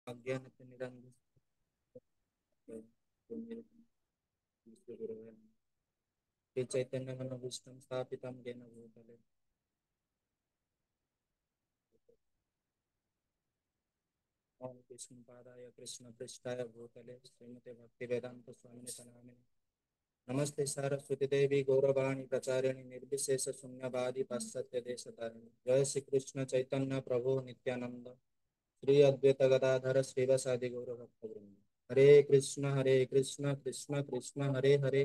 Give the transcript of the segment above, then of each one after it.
अज्ञानतिमिरान्धस्य श्री चैतन्य मनोभीष्टं स्थापितं येन भूतले ओम कृष्ण पादाय कृष्ण पृष्ठाय भूतले श्रीमते भक्ति वेदांत स्वामिने नामिने नमस्ते सरस्वती देवी गौरवाणी प्रचारिणी निर्विशेष शून्यवादी पाश्चात्य देशतारिणी जय श्री कृष्ण चैतन्य प्रभु नित्यानंद श्री अद्वैत गदाधर श्रीवासादि गौर भक्तवृंद हरे कृष्ण कृष्ण कृष्ण हरे हरे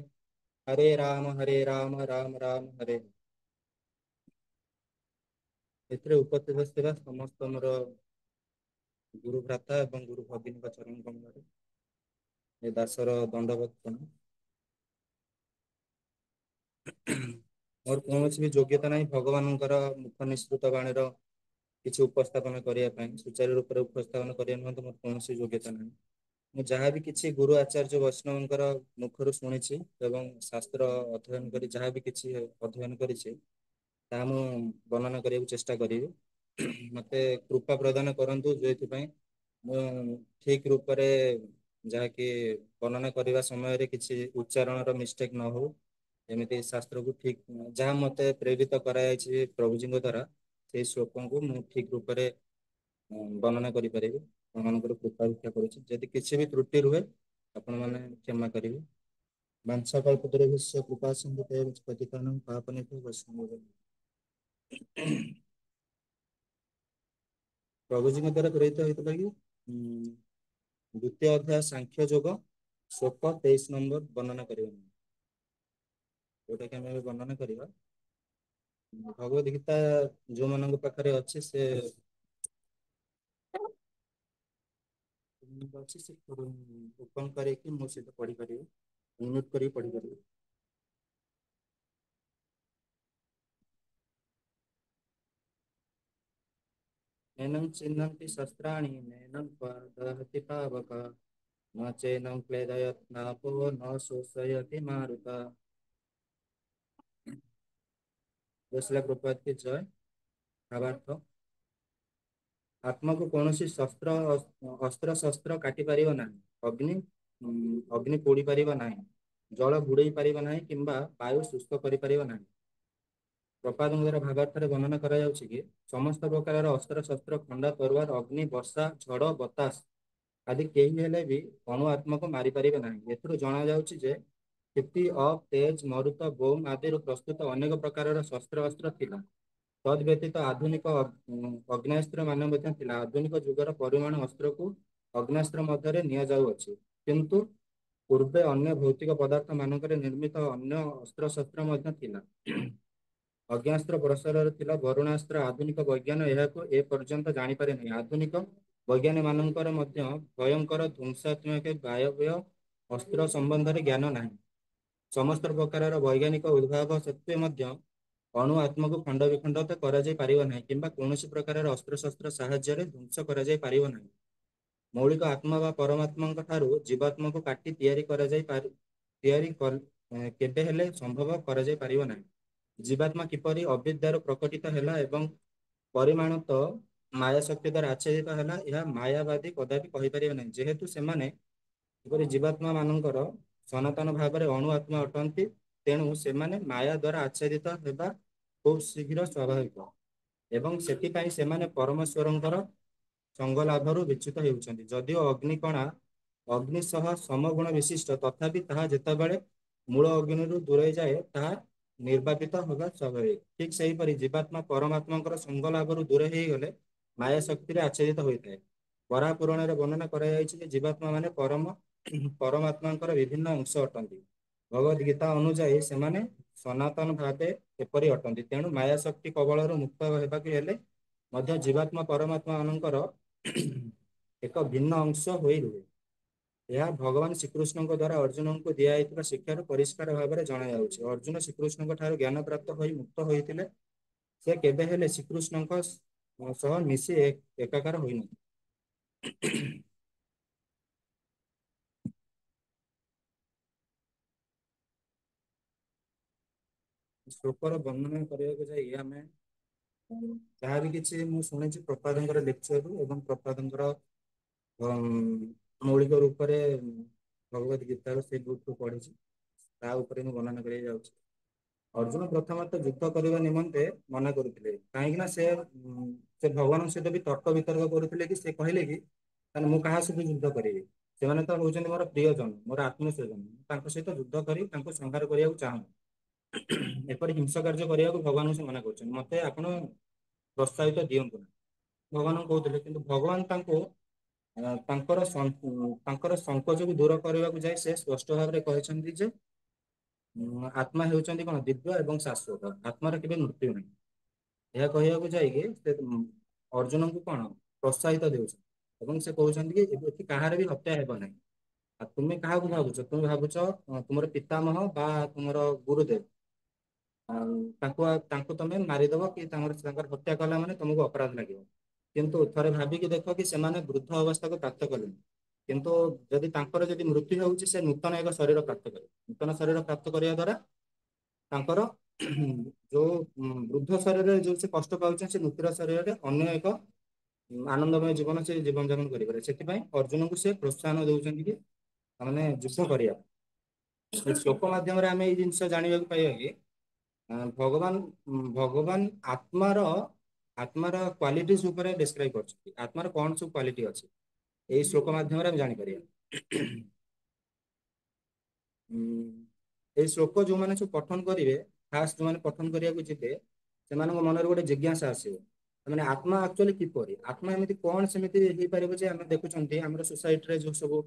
हरे राम राम राम हरे हरे। ଏଥିରେ ଉପସ୍ଥିତ ଥିବା ସମସ୍ତ ମୋର ଗୁରୁ ଭ୍ରାତା ଏବଂ ଗୁରୁ ଭଗିନୀଙ୍କ ଚରଣ କମଳରେ ଏ ଦାସର ଦଣ୍ଡବତ ପ୍ରଣାମ। ମୋର କୌଣସି ବି ଯୋଗ୍ୟତା ନାହିଁ ଭଗବାନଙ୍କର ମୁଖ ନିଃସୃତ ବାଣୀର କିଛି ଉପସ୍ଥାପନ କରିବା ପାଇଁ ସୁଚାରୁ ରୂପରେ ଉପସ୍ଥାପନ କରିବା ନିମନ୍ତେ ମୋର କୌଣସି ଯୋଗ୍ୟତା ନାହିଁ। ମୁଁ ଯାହାବି କିଛି ଗୁରୁ ଆଚାର୍ଯ୍ୟ ବୈଷ୍ଣବଙ୍କର ମୁଖରୁ ଶୁଣିଛି ଏବଂ ଶାସ୍ତ୍ର ଅଧ୍ୟୟନ କରି ଯାହାବି କିଛି ଅଧ୍ୟୟନ କରିଛି ତାହା ମୁଁ ବର୍ଣ୍ଣନା କରିବାକୁ ଚେଷ୍ଟା କରିବି। ମତେ କୃପା ପ୍ରଦାନ କରନ୍ତୁ ଯୋଉଥିପାଇଁ ମୁଁ ଠିକ ରୂପରେ ଯାହାକି ବର୍ଣ୍ଣନା କରିବା ସମୟରେ କିଛି ଉଚ୍ଚାରଣର ମିଷ୍ଟେକ୍ ନ ହଉ। ଯେମିତି ଶାସ୍ତ୍ରକୁ ଠିକ ଯାହା ମତେ ପ୍ରେରିତ କରାଯାଇଛି ପ୍ରଭୁଜୀଙ୍କ ଦ୍ଵାରା ସେଇ ଶ୍ଲୋକଙ୍କୁ ମୁଁ ଠିକ ରୂପରେ ବର୍ଣ୍ଣନା କରିପାରିବି। ଆପଣମାନଙ୍କର କୃପା ଭିକ୍ଷା କରୁଛି ଯଦି କିଛି ବି ତ୍ରୁଟି ରୁହେ ଆପଣ ମାନେ କ୍ଷମା କରିବେ। ବାଂଶକଳ୍ପତରୁଭ୍ୟଶ୍ଚ କୃପା ସିନ୍ଧୁଭ୍ୟଃ ପତିତାନାଂ ପାବନେଭ୍ୟଃ ବୈଷ୍ଣବେୟ। ପ୍ରଭୁଜୀଙ୍କ ଦ୍ୱାରା ପ୍ରେରିତ ହେଇଥିଲା କି ଦ୍ୱିତୀୟ ଅଧ୍ୟାୟ ସାଂଖ୍ୟ ଯୋଗ ଶ୍ଲୋକ 23 ନମ୍ବର ବର୍ଣ୍ଣନା କରିବେ। ଯୋଉଟା କି ଆମେ ଏବେ ବର୍ଣ୍ଣନା କରିବା ଭଗବତ ଗୀତା ଯୋଉମାନଙ୍କ ପାଖରେ ଅଛି ସେ ଅଛି ସେ ଓପନ କରିକି ମୋ ସହିତ ପଢିପାରିବେ ଅନମ୍ୟୁଟ କରିକି ପଢିପାରିବେ। नैनं छिन्नन्ति शस्त्राणि नैनं दहति पावकः न चैनं क्लेदयत्नापो न शोषयति मारुतः। श्रील प्रभुपाद की जय। भावार्थ आत्मा को କୌଣସି ଶସ୍ତ୍ର ଅସ୍ତ୍ର ଶସ୍ତ୍ର କାଟି ପାରିବ ନାହିଁ। ଅଗ୍ନି ପୋଡ଼ି ପାରିବ ନାହିଁ। ଜଳ ବୁଡେଇ ପାରିବ ନାହିଁ କିମ୍ବା ବାୟୁ ଶୁଷ୍କ କରିପାରିବ ନାହିଁ। ପ୍ରପାଦଙ୍କ ଦ୍ୱାରା ଭାବାର୍ଥରେ ବର୍ଣ୍ଣନା କରାଯାଉଛି କି ସମସ୍ତ ପ୍ରକାରର ଅସ୍ତ୍ର ଶସ୍ତ୍ର ଖଣ୍ଡା ତରବାର ଅଗ୍ନି ବର୍ଷା ଝଡ଼ ବତାସ ଆଦି କେହି ହେଲେ ବି ଅଣୁ ଆତ୍ମାକୁ ମାରିପାରିବେ ନାହିଁ। ଏଥିରୁ ଜଣା ଯାଉଛି ଯେ କ୍ଷିତି ଅଫ୍ ତେଜ ମରୁତ ବୋମ ଆଦିରୁ ପ୍ରସ୍ତୁତ ଅନେକ ପ୍ରକାରର ଶସ୍ତ୍ର ଅସ୍ତ୍ର ଥିଲା। ତଦ୍ ବ୍ୟତୀତ ଆଧୁନିକ ଅଗ୍ନାସ୍ତ୍ର ମାନ ମଧ୍ୟ ଥିଲା। ଆଧୁନିକ ଯୁଗର ପରମାଣୁ ଅସ୍ତ୍ରକୁ ଅଗ୍ନାସ୍ତ୍ର ମଧ୍ୟରେ ନିଆଯାଉଅଛି କିନ୍ତୁ ପୂର୍ବେ ଅନ୍ୟ ଭୌତିକ ପଦାର୍ଥ ମାନଙ୍କରେ ନିର୍ମିତ ଅନ୍ୟ ଅସ୍ତ୍ରଶସ୍ତ୍ର ମଧ୍ୟ ଥିଲା। ଅଜ୍ଞାସ୍ତ୍ର ପ୍ରସାରରେ ଥିଲା ବରୁଣାସ୍ତ୍ର ଆଧୁନିକ ବୈଜ୍ଞାନ ଏହାକୁ ଏ ପର୍ଯ୍ୟନ୍ତ ଜାଣିପାରି ନାହିଁ। ଆଧୁନିକ ବୈଜ୍ଞାନିକ ମାନଙ୍କର ମଧ୍ୟ ଭୟଙ୍କର ଧ୍ୱଂସାତ୍ମକ ବାୟବୀୟ ଅସ୍ତ୍ର ସମ୍ବନ୍ଧରେ ଜ୍ଞାନ ନାହିଁ। ସମସ୍ତ ପ୍ରକାରର ବୈଜ୍ଞାନିକ ଉଦ୍ଭାବ ସତ୍ତ୍ୱେ ମଧ୍ୟ ଅଣୁ ଆତ୍ମାକୁ ଖଣ୍ଡ ବିଖଣ୍ଡ କରାଯାଇ ପାରିବ ନାହିଁ କିମ୍ବା କୌଣସି ପ୍ରକାରର ଅସ୍ତ୍ରଶସ୍ତ୍ର ସାହାଯ୍ୟରେ ଧ୍ୱଂସ କରାଯାଇ ପାରିବ ନାହିଁ। ମୌଳିକ ଆତ୍ମା ବା ପରମାତ୍ମାଙ୍କ ଠାରୁ ଜୀବାତ୍ମାକୁ କାଟି କେବେ ହେଲେ ସମ୍ଭବ କରାଯାଇ ପାରିବ ନାହିଁ। ଜୀବାତ୍ମା କିପରି ଅବିଦ୍ୟାରୁ ପ୍ରକଟିତ ହେଲା ଏବଂ ପରିମାଣତ ମାୟା ଶକ୍ତି ଦ୍ୱାରା ଆଚ୍ଛାଦିତ ହେଲା ଏହା ମାୟାବାଦୀ କଦାପି କହିପାରିବେ ନାହିଁ। ଯେହେତୁ ସେମାନେ ଏପରି ଜୀବାତ୍ମା ମାନଙ୍କର ସନାତନ ଭାବରେ ଅଣୁ ଆତ୍ମା ଅଟନ୍ତି ତେଣୁ ସେମାନେ ମାୟା ଦ୍ୱାରା ଆଚ୍ଛାଦିତ ହେବା ଖୁବ୍ ଶୀଘ୍ର ସ୍ୱାଭାବିକ ଏବଂ ସେଥିପାଇଁ ସେମାନେ ପରମେଶ୍ୱରଙ୍କର ସଙ୍ଗ ଲାଭରୁ ବିଚ୍ୟୁତ ହେଉଛନ୍ତି। ଯଦିଓ ଅଗ୍ନିକଣା ଅଗ୍ନି ସହ ସମଗୁଣ ବିଶିଷ୍ଟ ତଥାପି ତାହା ଯେତେବେଳେ ମୂଳ ଅଗ୍ନିରୁ ଦୂରେଇ ଯାଏ ତାହା ନିର୍ବାପିତ ହେବା ସ୍ୱାଭାବିକ। ଠିକ ସେହିପରି ଜୀବାତ୍ମା ପରମାତ୍ମାଙ୍କର ସଙ୍ଗ ଲାଭରୁ ଦୂର ହେଇଗଲେ ମାୟା ଶକ୍ତିରେ ଆଚ୍ଛାଦିତ ହୋଇଥାଏ। ବରାହ ପୁରାଣରେ ବର୍ଣ୍ଣନା କରାଯାଇଛି ଯେ ଜୀବାତ୍ମା ମାନେ ପରମାତ୍ମାଙ୍କର ବିଭିନ୍ନ ଅଂଶ ଅଟନ୍ତି। ଭଗବତ ଗୀତା ଅନୁଯାୟୀ ସେମାନେ ସନାତନ ଭାବେ ଏପରି ଅଟନ୍ତି। ତେଣୁ ମାୟା ଶକ୍ତି କବଳରୁ ମୁକ୍ତ ହେବାକୁ ହେଲେ ମଧ୍ୟ ଜୀବାତ୍ମା ପରମାତ୍ମା ମାନଙ୍କର ଏକ ଭିନ୍ନ ଅଂଶ ହୋଇ ରୁହେ। ଏହା ଭଗବାନ ଶ୍ରୀକୃଷ୍ଣଙ୍କ ଦ୍ୱାରା ଅର୍ଜୁନଙ୍କୁ ଦିଆଯାଇଥିବା ଶିକ୍ଷାରୁ ପରିଷ୍କାର ଭାବରେ ଜଣାଯାଉଛି। ଅର୍ଜୁନ ଶ୍ରୀକୃଷ୍ଣଙ୍କ ଠାରୁ ଜ୍ଞାନ ପ୍ରାପ୍ତ ହୋଇ ମୁକ୍ତ ହୋଇଥିଲେ ସେ କେବେ ହେଲେ ଶ୍ରୀକୃଷ୍ଣଙ୍କ ସହ ମିଶି ଏକାକାର ହୋଇନଥିଲେ। ଶ୍ଲୋକର ବର୍ଣ୍ଣନା କରିବାକୁ ଯାଇ ଆମେ ଯାହାବି କିଛି ମୁଁ ଶୁଣିଛି ପ୍ରପାଦଙ୍କର ଲେକ୍ଚରରୁ ଏବଂ ପ୍ରପାଦଙ୍କର ମୌଳିକ ରୂପରେ ଭଗବତ ଗୀତାର ସେଇ ବୁକକୁ ପଢିଛି, ତା ଉପରେ ମୁଁ ବର୍ଣ୍ଣନା କରିବାକୁ ଯାଉଛି। ଅର୍ଜୁନ ପ୍ରଥମତଃ ଯୁଦ୍ଧ କରିବା ନିମନ୍ତେ ମନା କରୁଥିଲେ, କାହିଁକି ନା ସେ ଭଗବାନଙ୍କ ସହିତ ବି ତର୍କ ବିତର୍କ କରୁଥିଲେ କି ସେ କହିଲେ କି ତାହେଲେ ମୁଁ କାହା ସହିତ ଯୁଦ୍ଧ କରିବି? ସେମାନେ ତ ହଉଛନ୍ତି ମୋର ପ୍ରିୟଜନ, ମୋର ଆତ୍ମୀୟସ୍ୱଜନ, ତାଙ୍କ ସହିତ ଯୁଦ୍ଧ କରି ତାଙ୍କୁ ସଂହାର କରିବାକୁ ଚାହୁଁ। ଏପରି ହିଂସ କାର୍ଯ୍ୟ କରିବାକୁ ଭଗବାନଙ୍କୁ ସେ ମନା କରୁଛନ୍ତି, ମତେ ଆପଣ ପ୍ରୋତ୍ସାହିତ ଦିଅନ୍ତୁ ନା, ଭଗବାନ କହୁଥିଲେ। କିନ୍ତୁ ଭଗବାନ ତାଙ୍କର ସଂକୋଚକୁ ଦୂର କରିବାକୁ ଯାଇ ସେ ସ୍ପଷ୍ଟ ଭାବରେ କହିଛନ୍ତି ଯେ ଆତ୍ମା ହେଉଛନ୍ତି କଣ ଦିବ୍ୟ ଏବଂ ଶାଶ୍ୱତ, ଆତ୍ମାର କେବେ ମୃତ୍ୟୁ ନାହିଁ। ଏହା କହିବାକୁ ଯାଇକି ସେ ଅର୍ଜୁନଙ୍କୁ କଣ ପ୍ରୋତ୍ସାହିତ ଦେଉଛନ୍ତି ଏବଂ ସେ କହୁଛନ୍ତି କି ଏଠି କାହାର ବି ହତ୍ୟା ହେବ ନାହିଁ। ଆଉ ତୁମେ କାହାକୁ ଭାବୁଛ? ତୁମେ ଭାବୁଛ ତୁମର ପିତାମହ ବା ତୁମର ଗୁରୁଦେବ, ଆଉ ତାଙ୍କୁ ତମେ ମାରିଦବ କି ତାଙ୍କର ହତ୍ୟା କଲା ମାନେ ତମକୁ ଅପରାଧ ଲାଗିବ। କିନ୍ତୁ ଥରେ ଭାବିକି ଦେଖ କି ସେମାନେ ବୃଦ୍ଧ ଅବସ୍ଥାକୁ ପ୍ରାପ୍ତ କଲେଣି, କିନ୍ତୁ ଯଦି ମୃତ୍ୟୁ ହେଉଛି ସେ ନୂତନ ଏକ ଶରୀର ପ୍ରାପ୍ତ କରିବେ। ନୂତନ ଶରୀର ପ୍ରାପ୍ତ କରିବା ଦ୍ୱାରା ତାଙ୍କର ଯୋଉ ବୃଦ୍ଧ ଶରୀରରେ ଯୋଉ ସେ କଷ୍ଟ ପାଉଛନ୍ତି, ସେ ନୂତନ ଶରୀରରେ ଅନ୍ୟ ଏକ ଆନନ୍ଦମୟ ଜୀବନ ସେ ଜୀବନ ଯାପନ କରିପାରେ। ସେଥିପାଇଁ ଅର୍ଜୁନଙ୍କୁ ସେ ପ୍ରୋତ୍ସାହନ ଦଉଛନ୍ତି କି ମାନେ ଯୁଦ୍ଧ କରିବା। ଏ ଶ୍ଲୋକ ମାଧ୍ୟମରେ ଆମେ ଏଇ ଜିନିଷ ଜାଣିବାକୁ ପାଇବା କି ଭଗବାନ ଆତ୍ମାର କ୍ୱାଲିଟିଜ ଉପରେ ଡେସକ୍ରାଇବ କରୁଛନ୍ତି, ଆତ୍ମାର କଣ ସବୁ କ୍ୱାଲିଟି ଅଛି ଏଇ ଶ୍ଲୋକ ମାଧ୍ୟମରେ ଆମେ ଜାଣିପାରିବା। ଉଁ, ଏଇ ଶ୍ଲୋକ ଯୋଉମାନେ ସବୁ ପଠନ କରିବେ, ଖାସ୍ ଯୋଉମାନେ ପଠନ କରିବାକୁ ଯିବେ, ସେମାନଙ୍କ ମନରେ ଗୋଟେ ଜିଜ୍ଞାସା ଆସିବ, ମାନେ ଆତ୍ମା ଆକ୍ଚୁଆଲି କିପରି? ଆତ୍ମା ଏମିତି କଣ ସେମିତି ହେଇପାରିବ ଯେ ଆମେ ଦେଖୁଛନ୍ତି ଆମର ସୋସାଇଟିରେ ଯୋଉ ସବୁ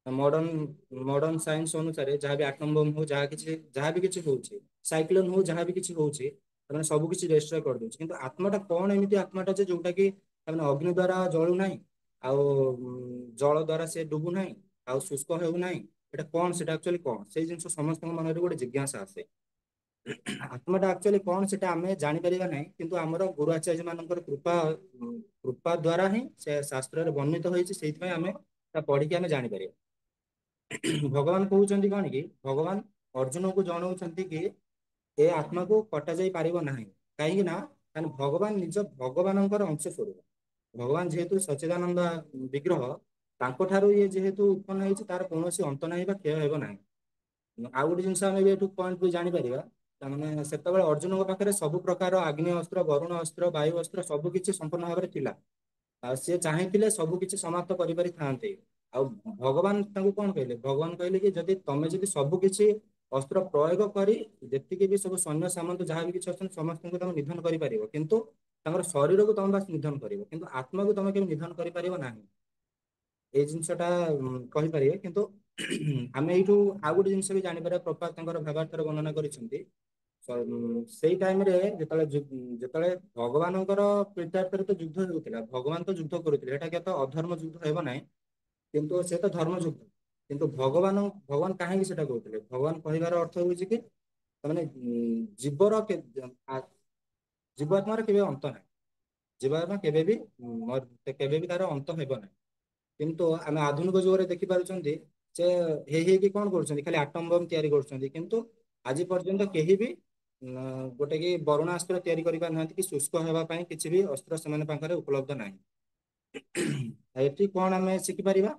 ମଡର୍ନ ସାଇନ୍ସ ଅନୁସାରେ ଯାହା ବି ଆଟମ ବମ୍ ହଉ ଯାହା ବି କିଛି ହଉଛି, ସାଇକ୍ଲୋନ ହଉ ଯାହା ବି କିଛି ହଉଛି, ସେମାନେ ସବୁ କିଛି ଡେଷ୍ଟ୍ରୟ କରିଦଉଛି। କିନ୍ତୁ ଆତ୍ମାଟା କଣ ଏମିତି ଆତ୍ମାଟା ଯେ ଯୋଉଟା କି ମାନେ ଅଗ୍ନି ଦ୍ଵାରା ଜଳୁ ନାହିଁ, ଆଉ ଜଳ ଦ୍ଵାରା ସେ ଡୁବୁ ନାହିଁ, ଆଉ ଶୁଷ୍କ ହେଉନାହିଁ, ଏଇଟା କଣ? ସେଟା ଆକ୍ଚୁଆଲି କଣ? ସେଇ ଜିନିଷ ସମସ୍ତଙ୍କ ମନରେ ଗୋଟେ ଜିଜ୍ଞାସା ଆସେ। ଆତ୍ମାଟା ଆକ୍ଚୁଆଲି କଣ ସେଟା ଆମେ ଜାଣିପାରିବା ନାହିଁ, କିନ୍ତୁ ଆମର ଗୁରୁ ଆଚାର୍ଯ୍ୟ ମାନଙ୍କର କୃପା ଦ୍ଵାରା ହିଁ ସେ ଶାସ୍ତ୍ରରେ ବର୍ଣ୍ଣିତ ହେଇଛି। ସେଇଥିପାଇଁ ଆମେ ତା ପଢିକି ଆମେ ଜାଣିପାରିବା। ଭଗବାନ କହୁଛନ୍ତି କଣ କି, ଭଗବାନ ଅର୍ଜୁନକୁ ଜଣାଉଛନ୍ତି କି ଏ ଆତ୍ମାକୁ କଟାଯାଇ ପାରିବ ନାହିଁ। କାହିଁକି ନା ଭଗବାନ ନିଜ ଭଗବାନଙ୍କର ଅଂଶ ସ୍ୱରୂପ। ଭଗବାନ ଯେହେତୁ ସଚ୍ଚିଦାନନ୍ଦ ବିଗ୍ରହ, ତାଙ୍କ ଠାରୁ ଇଏ ଯେହେତୁ ଉତ୍ପନ୍ନ ହେଇଛି, ତାର କୌଣସି ଅନ୍ତ ନାହିଁ ବା କ୍ଷୟ ହେବ ନାହିଁ। ଆଉ ଗୋଟେ ଜିନିଷ ଆମେ ବି ଏଠୁ ପଏଣ୍ଟ ବି ଜାଣିପାରିବା, ତାମାନେ ସେତେବେଳେ ଅର୍ଜୁନଙ୍କ ପାଖରେ ସବୁ ପ୍ରକାର ଆଗ୍ନେୟ ଅସ୍ତ୍ର, ବରୁଣ ଅସ୍ତ୍ର, ବାୟୁ ଅସ୍ତ୍ର ସବୁ କିଛି ସମ୍ପୂର୍ଣ୍ଣ ଭାବରେ ଥିଲା। ଆଉ ସିଏ ଚାହିଁଥିଲେ ସବୁ କିଛି ସମାପ୍ତ କରିପାରିଥାନ୍ତେ। ଆଉ ଭଗବାନ ତାଙ୍କୁ କଣ କହିଲେ? ଭଗବାନ କହିଲେ କି ଯଦି ସବୁ କିଛି ଅସ୍ତ୍ର ପ୍ରୟୋଗ କରି ଯେତିକି ବି ସବୁ ସୈନ୍ୟ ସାମନ୍ତ ଯାହା ବି କିଛି ଅଛନ୍ତି ସମସ୍ତଙ୍କୁ ତମେ ନିଧନ କରିପାରିବ, କିନ୍ତୁ ତାଙ୍କର ଶରୀରକୁ ତମେ ବାସ୍ ନିଧନ କରିବ, କିନ୍ତୁ ଆତ୍ମାକୁ ତମେ କେବେ ନିଧନ କରିପାରିବ ନାହିଁ। ଏଇ ଜିନିଷଟା କହିପାରିବେ। କିନ୍ତୁ ଆମେ ଏଇଠୁ ଆଉ ଗୋଟେ ଜିନିଷ ବି ଜାଣିପାରିବା, ପ୍ରପାତ ତାଙ୍କର ଭାବାର୍ଥରେ ବର୍ଣ୍ଣନା କରିଛନ୍ତି। ସେଇ ଟାଇମରେ ଯେତେବେଳେ ଭଗବାନଙ୍କର ପ୍ରୀତ୍ୟାର୍ଥରେ ତ ଯୁଦ୍ଧ ହେଉଥିଲା, ଭଗବାନ ତ ଯୁଦ୍ଧ କରୁଥିଲେ, ଏଟା କେତେ ଅଧର୍ମ ଯୁଦ୍ଧ ହେବ ନାହିଁ, କିନ୍ତୁ ସେ ତ ଧର୍ମ ଯୁଦ୍ଧ। କିନ୍ତୁ ଭଗବାନ କାହିଁକି ସେଟା କହୁଥିଲେ? ଭଗବାନ କହିବାର ଅର୍ଥ ହଉଛି କି ତାମାନେ ଜୀବାତ୍ମାର କେବେ ଅନ୍ତ ନାହିଁ। ଜୀବାତ୍ମା କେବେ ବି ତାର ଅନ୍ତ ହେବ ନାହିଁ। କିନ୍ତୁ ଆମେ ଆଧୁନିକ ଯୁଗରେ ଦେଖିପାରୁଛନ୍ତି ଯେ ହେଇକି କଣ କରୁଛନ୍ତି, ଖାଲି ଆଟମ ବମ୍ ତିଆରି କରୁଛନ୍ତି। କିନ୍ତୁ ଆଜି ପର୍ଯ୍ୟନ୍ତ କେହି ବି ଗୋଟେ କି ବରୁଣାସ୍ତ୍ର ତିଆରି କରିପାରୁନାହାନ୍ତି, କି ଶୁଷ୍କ ହେବା ପାଇଁ କିଛି ବି ଅସ୍ତ୍ର ସେମାନଙ୍କ ପାଖରେ ଉପଲବ୍ଧ ନାହିଁ। ଏଠି କଣ ଆମେ ଶିଖିପାରିବା?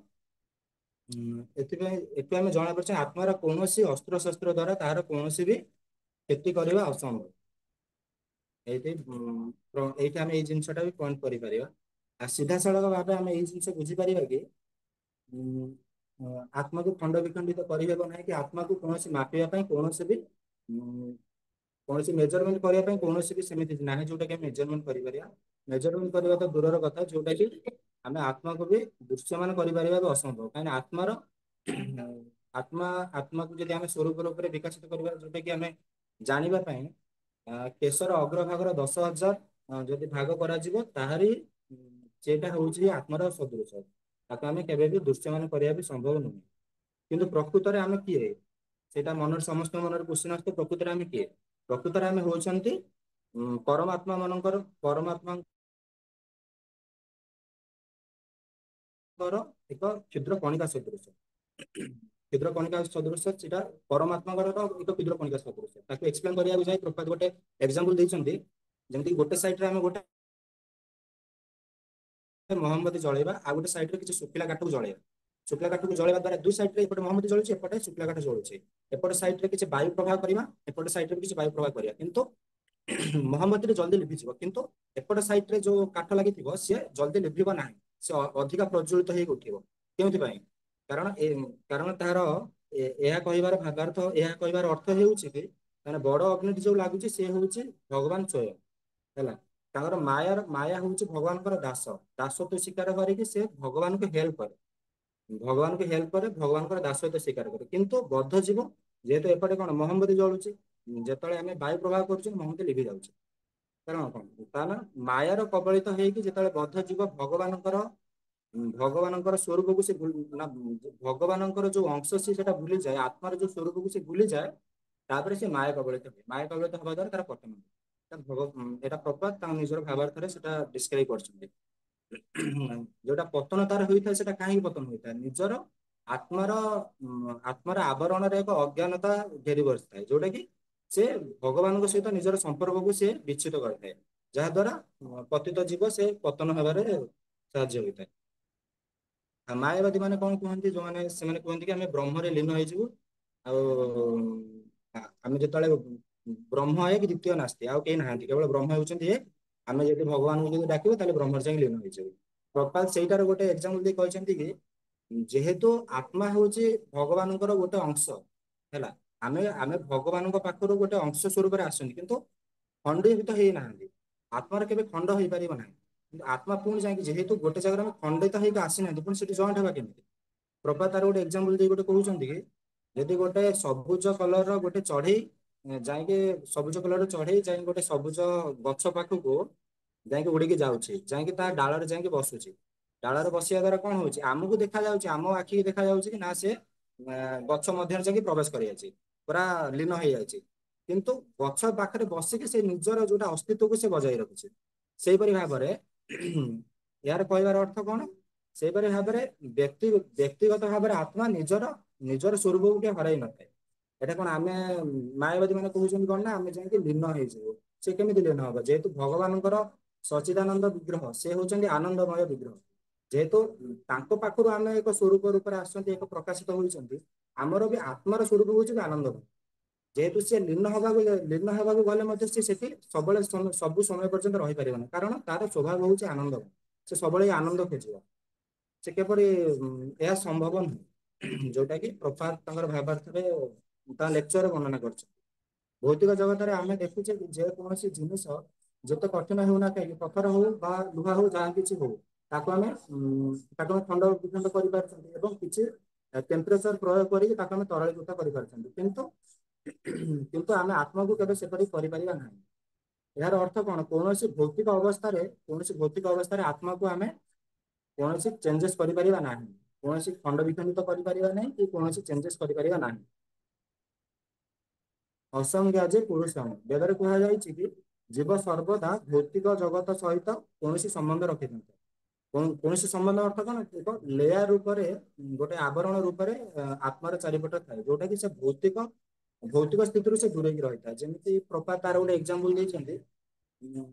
ଏଠୁ ଆମେ ଜଣାପଡୁଛେ ଆତ୍ମାର କୌଣସି ଅସ୍ତ୍ରଶସ୍ତ୍ର ଦ୍ଵାରା ତାହାର କୌଣସି ବି କ୍ଷତି କରିବା ଅସମ୍ଭବ। ଏଇଠି ଆମେ ଏଇ ଜିନିଷଟା ବି ପଏଣ୍ଟ କରିପାରିବା। ଆଉ ସିଧାସଳଖ ଭାବେ ଆମେ ଏଇ ଜିନିଷ ବୁଝିପାରିବା କି ଉଁ, ଆତ୍ମାକୁ ଖଣ୍ଡ ବିଖଣ୍ଡିତ କରିହେବ ନାହିଁ, କି ଆତ୍ମାକୁ କୌଣସି ମାପିବା ପାଇଁ କୌଣସି ମେଜରମେଣ୍ଟ କରିବା ପାଇଁ କୌଣସି ବି ସେମିତି ନାହିଁ ଯୋଉଟା କି ଆମେ ମେଜରମେଣ୍ଟ କରିପାରିବା। ମେଜରମେଣ୍ଟ କରିବା ତ ଦୂରର କଥା, ଯୋଉଟା କି ଆମେ ଆତ୍ମାକୁ ବି ଦୃଶ୍ୟମାନ କରିପାରିବା ବି ଅସମ୍ଭବ। କାହିଁକିନା ଆତ୍ମାକୁ ଯଦି ଆମେ ସ୍ୱରୂପ ରୂପରେ ବିକଶିତ କରିବା, ଯୋଉଟା କି ଆମେ ଜାଣିବା ପାଇଁ କେଶର ଅଗ୍ରଭାଗର 10,000 ଯଦି ଭାଗ କରାଯିବ, ତାହାରି ସେଇଟା ହଉଛି ଆତ୍ମାର ସଦୃଶ। ତାକୁ ଆମେ କେବେ ବି ଦୃଶ୍ୟମାନ କରିବା ବି ସମ୍ଭବ ନୁହେଁ। କିନ୍ତୁ ପ୍ରକୃତରେ ଆମେ କିଏ? ସେଇଟା ସମସ୍ତଙ୍କ ମନରେ କୋଶ୍ଚିନ୍ ଆସୁଥିବ, ପ୍ରକୃତରେ ଆମେ କିଏ? ପ୍ରକୃତରେ ଆମେ ହଉଛନ୍ତି ପରମାତ୍ମାଙ୍କର ଏକ କ୍ଷୁଦ୍ର କଣିକା ସଦୃଶ। କ୍ଷୁଦ୍ର କଣିକା ସଦୃଶ ସେଟା ପରମାତ୍ମାଙ୍କର ଏକ କ୍ଷୁଦ୍ର କଣିକା ସଦୃଶ। ତାକୁ ଏକ୍ସପ୍ଲେନ କରିବାକୁ ଯାଇ ପ୍ରପାତ ଗୋଟେ ଏକ୍ସାମ୍ପଲ ଦେଇଛନ୍ତି, ଯେମିତି ଗୋଟେ ସାଇଡରେ ଆମେ ଗୋଟେ ମହମବତୀ ଜଳେଇବା, ଆଉ ଗୋଟେ ସାଇଡରେ କିଛି ଶୁଖିଲା କାଠକୁ ଜଳେଇବା। ଶୁଖିଲା କାଠକୁ ଜଳେଇବା ଦ୍ୱାରା ଦୁଇ ସାଇଡରେ ଏପଟେ ମହମବତୀ ଜଳୁଛି, ଏପଟେ ଶୁଖିଲା କାଠ ଜଳୁଛି। ଏପଟେ ସାଇଡରେ କିଛି ବାୟୁ ପ୍ରବାହ କରିବା, ଏପଟେ ସାଇଡରେ କିଛି ବାୟୁ ପ୍ରବାହ କରିବା, କିନ୍ତୁ ମହମବତୀରେ ଜଲ୍ଦି ଲିଭିଯିବ। କିନ୍ତୁ ଏପଟ ସାଇଡରେ ଯୋଉ କାଠ ଲାଗିଥିବ ସିଏ ଜଲ୍ଦି ଲିଭିବ ନାହିଁ, ସେ ଅଧିକା ପ୍ରଜ୍ୱଳିତ ହେଇକି ଉଠିବ। କେଉଁଥିପାଇଁ? କାରଣ କାରଣ ତାର ଏହା କହିବାର ଭାବାର୍ଥ, ଏହା କହିବାର ଅର୍ଥ ହେଉଛି କି ମାନେ ବଡ ଅଗ୍ନିଟି ଯୋଉ ଲାଗୁଛି ସେ ହଉଛି ଭଗବାନ ସ୍ୱୟଂ। ହେଲା, ତାଙ୍କର ମାୟା ହଉଛି ଭଗବାନଙ୍କର ଦାସ। ଦାସତ୍ୱ ସ୍ୱୀକାର କରିକି ସେ ଭଗବାନଙ୍କୁ ହେଲ୍ପ କରେ, ଭଗବାନଙ୍କୁ ହେଲ୍ପ କରେ, ଭଗବାନଙ୍କର ଦାସତ୍ୱ ସ୍ୱୀକାର କରେ। କିନ୍ତୁ ବଦ୍ଧ ଜୀବ ଯେହେତୁ ଏପଟେ କଣ ମହମବତୀ ଜଳୁଛି, ଯେତେବେଳେ ଆମେ ବାୟୁ ପ୍ରବାହ କରୁଛୁ ମହମବତୀ ଲିଭି ଯାଉଛି। କାରଣ କଣ? କାରଣ ମାୟାର କବଳିତ ହେଇକି ଯେତେବେଳେ ବଦ୍ଧ ଜୀବ ଭଗବାନଙ୍କର ସ୍ୱରୂପକୁ ସେ ନା ଭଗବାନଙ୍କର ଯୋଉ ଅଂଶ ସେଟା ଭୁଲିଯାଏ, ଆତ୍ମାର ଯୋଉ ସ୍ୱରୂପକୁ ସେ ଭୁଲିଯାଏ, ତାପରେ ସେ ମାୟା କବଳିତ ହୁଏ। ମାୟା କବଳିତ ହବା ଦ୍ୱାରା ତାର ପତନ ହୁଏ। ଏଟା ପ୍ରପାତ ତାଙ୍କ ନିଜର ଭାବାର୍ଥରେ ସେଟା ଡିସ୍କ୍ରାଇବ କରିଛନ୍ତି। ଯୋଉଟା ପତନ ତାର ହୋଇଥାଏ ସେଟା କାହିଁକି ପତନ ହୋଇଥାଏ? ନିଜର ଆତ୍ମାର ଆତ୍ମାର ଆବରଣରେ ଏକ ଅଜ୍ଞାନତା ଘେରି ବସିଥାଏ, ଯୋଉଟା କି ସେ ଭଗବାନଙ୍କ ସହିତ ନିଜର ସମ୍ପର୍କକୁ ସେ ବିଚ୍ଛିନ୍ନ କରିଥାଏ, ଯାହା ଦ୍ୱାରା ପତିତ ଜୀବ ସେ ପତନ ହେବାରେ ସାହାଯ୍ୟ ହୋଇଥାଏ। ଆଉ ମାୟାବାଦୀ ମାନେ କଣ କୁହନ୍ତି? ଯୋଉମାନେ ସେମାନେ କୁହନ୍ତି କି ଆମେ ବ୍ରହ୍ମରେ ଲୀନ ହେଇଯିବୁ, ଆଉ ଆମେ ଯେତେବେଳେ ବ୍ରହ୍ମ ଏକ ଦ୍ୱିତୀୟ ନାସ୍ତି, ଆଉ କେହି ନାହାନ୍ତି, କେବଳ ବ୍ରହ୍ମ ହେଉଛନ୍ତି ଏକ। ଆମେ ଯଦି ଭଗବାନଙ୍କୁ ଯଦି ଡାକିବୁ ତାହେଲେ ବ୍ରହ୍ମରେ ଯାଇକି ଲୀନ ହେଇଯିବୁ। ପ୍ରପାତ ସେଇଟାର ଗୋଟେ ଏକ୍ସାମ୍ପଲ ଦେଇ କହିଛନ୍ତି କି ଯେହେତୁ ଆତ୍ମା ହଉଛି ଭଗବାନଙ୍କର ଗୋଟେ ଅଂଶ, ହେଲା, ଆମେ ଆମେ ଭଗବାନଙ୍କ ପାଖରୁ ଗୋଟେ ଅଂଶ ସ୍ୱରୂପରେ ଆସନ୍ତି, କିନ୍ତୁ ଖଣ୍ଡୀଭୂତ ହେଇନାହାନ୍ତି। ଆତ୍ମାର କେବେ ଖଣ୍ଡ ହେଇପାରିବ ନାହିଁ। କିନ୍ତୁ ଆତ୍ମା ପୁଣି ଯାଇକି ଯେହେତୁ ଗୋଟେ ଜାଗାରେ ଆମେ ଖଣ୍ଡିତ ହେଇକି ଆସିନାହାନ୍ତି, ପୁଣି ସେଠି ଜଏଣ୍ଟ ହେବା କେମିତି? ପ୍ରଭା ତାର ଗୋଟେ ଏକ୍ସାମ୍ପଲ ଦେଇ ଗୋଟେ କହୁଛନ୍ତି କି ଯଦି ଗୋଟେ ସବୁଜ କଲର ଗୋଟେ ଚଢେଇ ଯାଇକି ସବୁଜ କଲର ଚଢେଇ ଯାଇକି ଗୋଟେ ସବୁଜ ଗଛ ପାଖକୁ ଯାଇକି ଉଡିକି ଯାଉଛି, ଯାଇକି ତା ଡାଳରେ ଯାଇକି ବସୁଛି। ଡାଳରେ ବସିବା ଦ୍ୱାରା କଣ ହଉଛି? ଆମକୁ ଦେଖା ଯାଉଛି, ଆମ ଆଖିକି ଦେଖା ଯାଉଛି କି ନା ସେ ଗଛ ମଧ୍ୟରେ ଯାଇକି ପ୍ରବେଶ କରିଯାଇଛି, ପୁରା ଲୀନ ହେଇଯାଇଛି। କିନ୍ତୁ ଗଛ ପାଖରେ ବସିକି ସେ ନିଜର ଯୋଉଟା ଅସ୍ତିତ୍ୱକୁ ସେ ବଜାଇ ରଖୁଛି। ସେଇପରି ଭାବରେ ଏହାର କହିବାର ଅର୍ଥ କଣ? ସେଇପରି ଭାବରେ ବ୍ୟକ୍ତିଗତ ଭାବରେ ଆତ୍ମା ନିଜର ସ୍ୱରୂପକୁ ଟିକେ ହରାଇ ନଥାଏ। ଏଟା କଣ ଆମେ ମାୟାବାଦୀ ମାନେ କହୁଛନ୍ତି କଣ ନା ଆମେ ଯାଇକି ଲୀନ ହେଇଯିବୁ। ସେ କେମିତି ଲୀନ ହବ? ଯେହେତୁ ଭଗବାନଙ୍କର ସଚିଦାନନ୍ଦ ବିଗ୍ରହ, ସେ ହଉଛନ୍ତି ଆନନ୍ଦମୟ ବିଗ୍ରହ। ଯେହେତୁ ତାଙ୍କ ପାଖରୁ ଆମେ ଏକ ସ୍ୱରୂପ ରୂପରେ ଆସୁଛନ୍ତି, ଏକ ପ୍ରକାଶିତ ହଉଛନ୍ତି, ଆମର ବି ଆତ୍ମାର ସ୍ୱରୂପ ହଉଛି ଆନନ୍ଦମୟ। ଯେହେତୁ ସେ ଲୀନ ହେବାକୁ ଗଲେ ମଧ୍ୟ ସେ ସେଠି ସବୁବେଳେ ସବୁ ସମୟ ପର୍ଯ୍ୟନ୍ତ ରହିପାରିବନି, କାରଣ ତାର ସ୍ୱଭାବ ହଉଛି ଆନନ୍ଦମୟ। ସେ ସବୁବେଳେ ଆନନ୍ଦ ଖୋଜିବ। ସେ କିପରି ଏହା ସମ୍ଭବ ନୁହେଁ, ଯୋଉଟା କି ପ୍ରପାତ ତାଙ୍କର ଭାବାର୍ଥରେ ତା ଲେକ୍ଚରରେ ବର୍ଣ୍ଣନା କରିଛନ୍ତି। ଭୌତିକ ଜଗତରେ ଆମେ ଦେଖୁଛେ ଯେ କୌଣସି ଜିନିଷ ଯେତେ କଠିନ ହେଉନା କାହିଁକି, ପଥର ହଉ ବା ଲୁହା ହଉ ଯାହା କିଛି ହଉ, ତାକୁ ଆମେ ଖଣ୍ଡ ବିଖଣ୍ଡ କରିପାରୁଛନ୍ତି ଏବଂ କିଛି ଟେମ୍ପରେଚର ପ୍ରୟୋଗ କରିକି ତାକୁ ଆମେ ତରଳୀଭୂତ କରିପାରୁଛନ୍ତି। କିନ୍ତୁ ଆମେ ଆତ୍ମାକୁ କେବେ ସେପରି କରିପାରିବା ନାହିଁ। ଏହାର ଅର୍ଥ କଣ? କୌଣସି ଭୌତିକ ଅବସ୍ଥାରେ ଆତ୍ମାକୁ ଆମେ କୌଣସି ଚେଞ୍ଜେସ୍ କରିପାରିବା ନାହିଁ, କୌଣସି ଖଣ୍ଡ ବିଖଣ୍ଡିତ କରିପାରିବା ନାହିଁ, କି କୌଣସି ଚେଞ୍ଜେସ୍ କରିପାରିବା ନାହିଁ। ଅସଂଜ୍ଞାଯେ ପୁରୁଷମ୍, ବେଦରେ କୁହାଯାଇଛି କି ଜୀବ ସର୍ବଦା ଭୌତିକ ଜଗତ ସହିତ କୌଣସି ସମ୍ବନ୍ଧ ରଖିଥାନ୍ତି। କୌଣସି ସମ୍ବନ୍ଧ ଅର୍ଥ କଣ? ଏକ ଲେୟାର ରୂପରେ, ଗୋଟେ ଆବରଣ ରୂପରେ ଆତ୍ମାର ଚାରିପଟ ଥାଏ, ଯୋଉଟା କି ସେ ଭୌତିକ ସ୍ଥିତିରୁ ସେ ଦୂରେଇକି ରହିଥାଏ। ଯେମିତି ପ୍ରପାତ ତାର ଗୋଟେ ଏକ୍ସାମ୍ପଲ ଦେଇଛନ୍ତି, ଉଁ,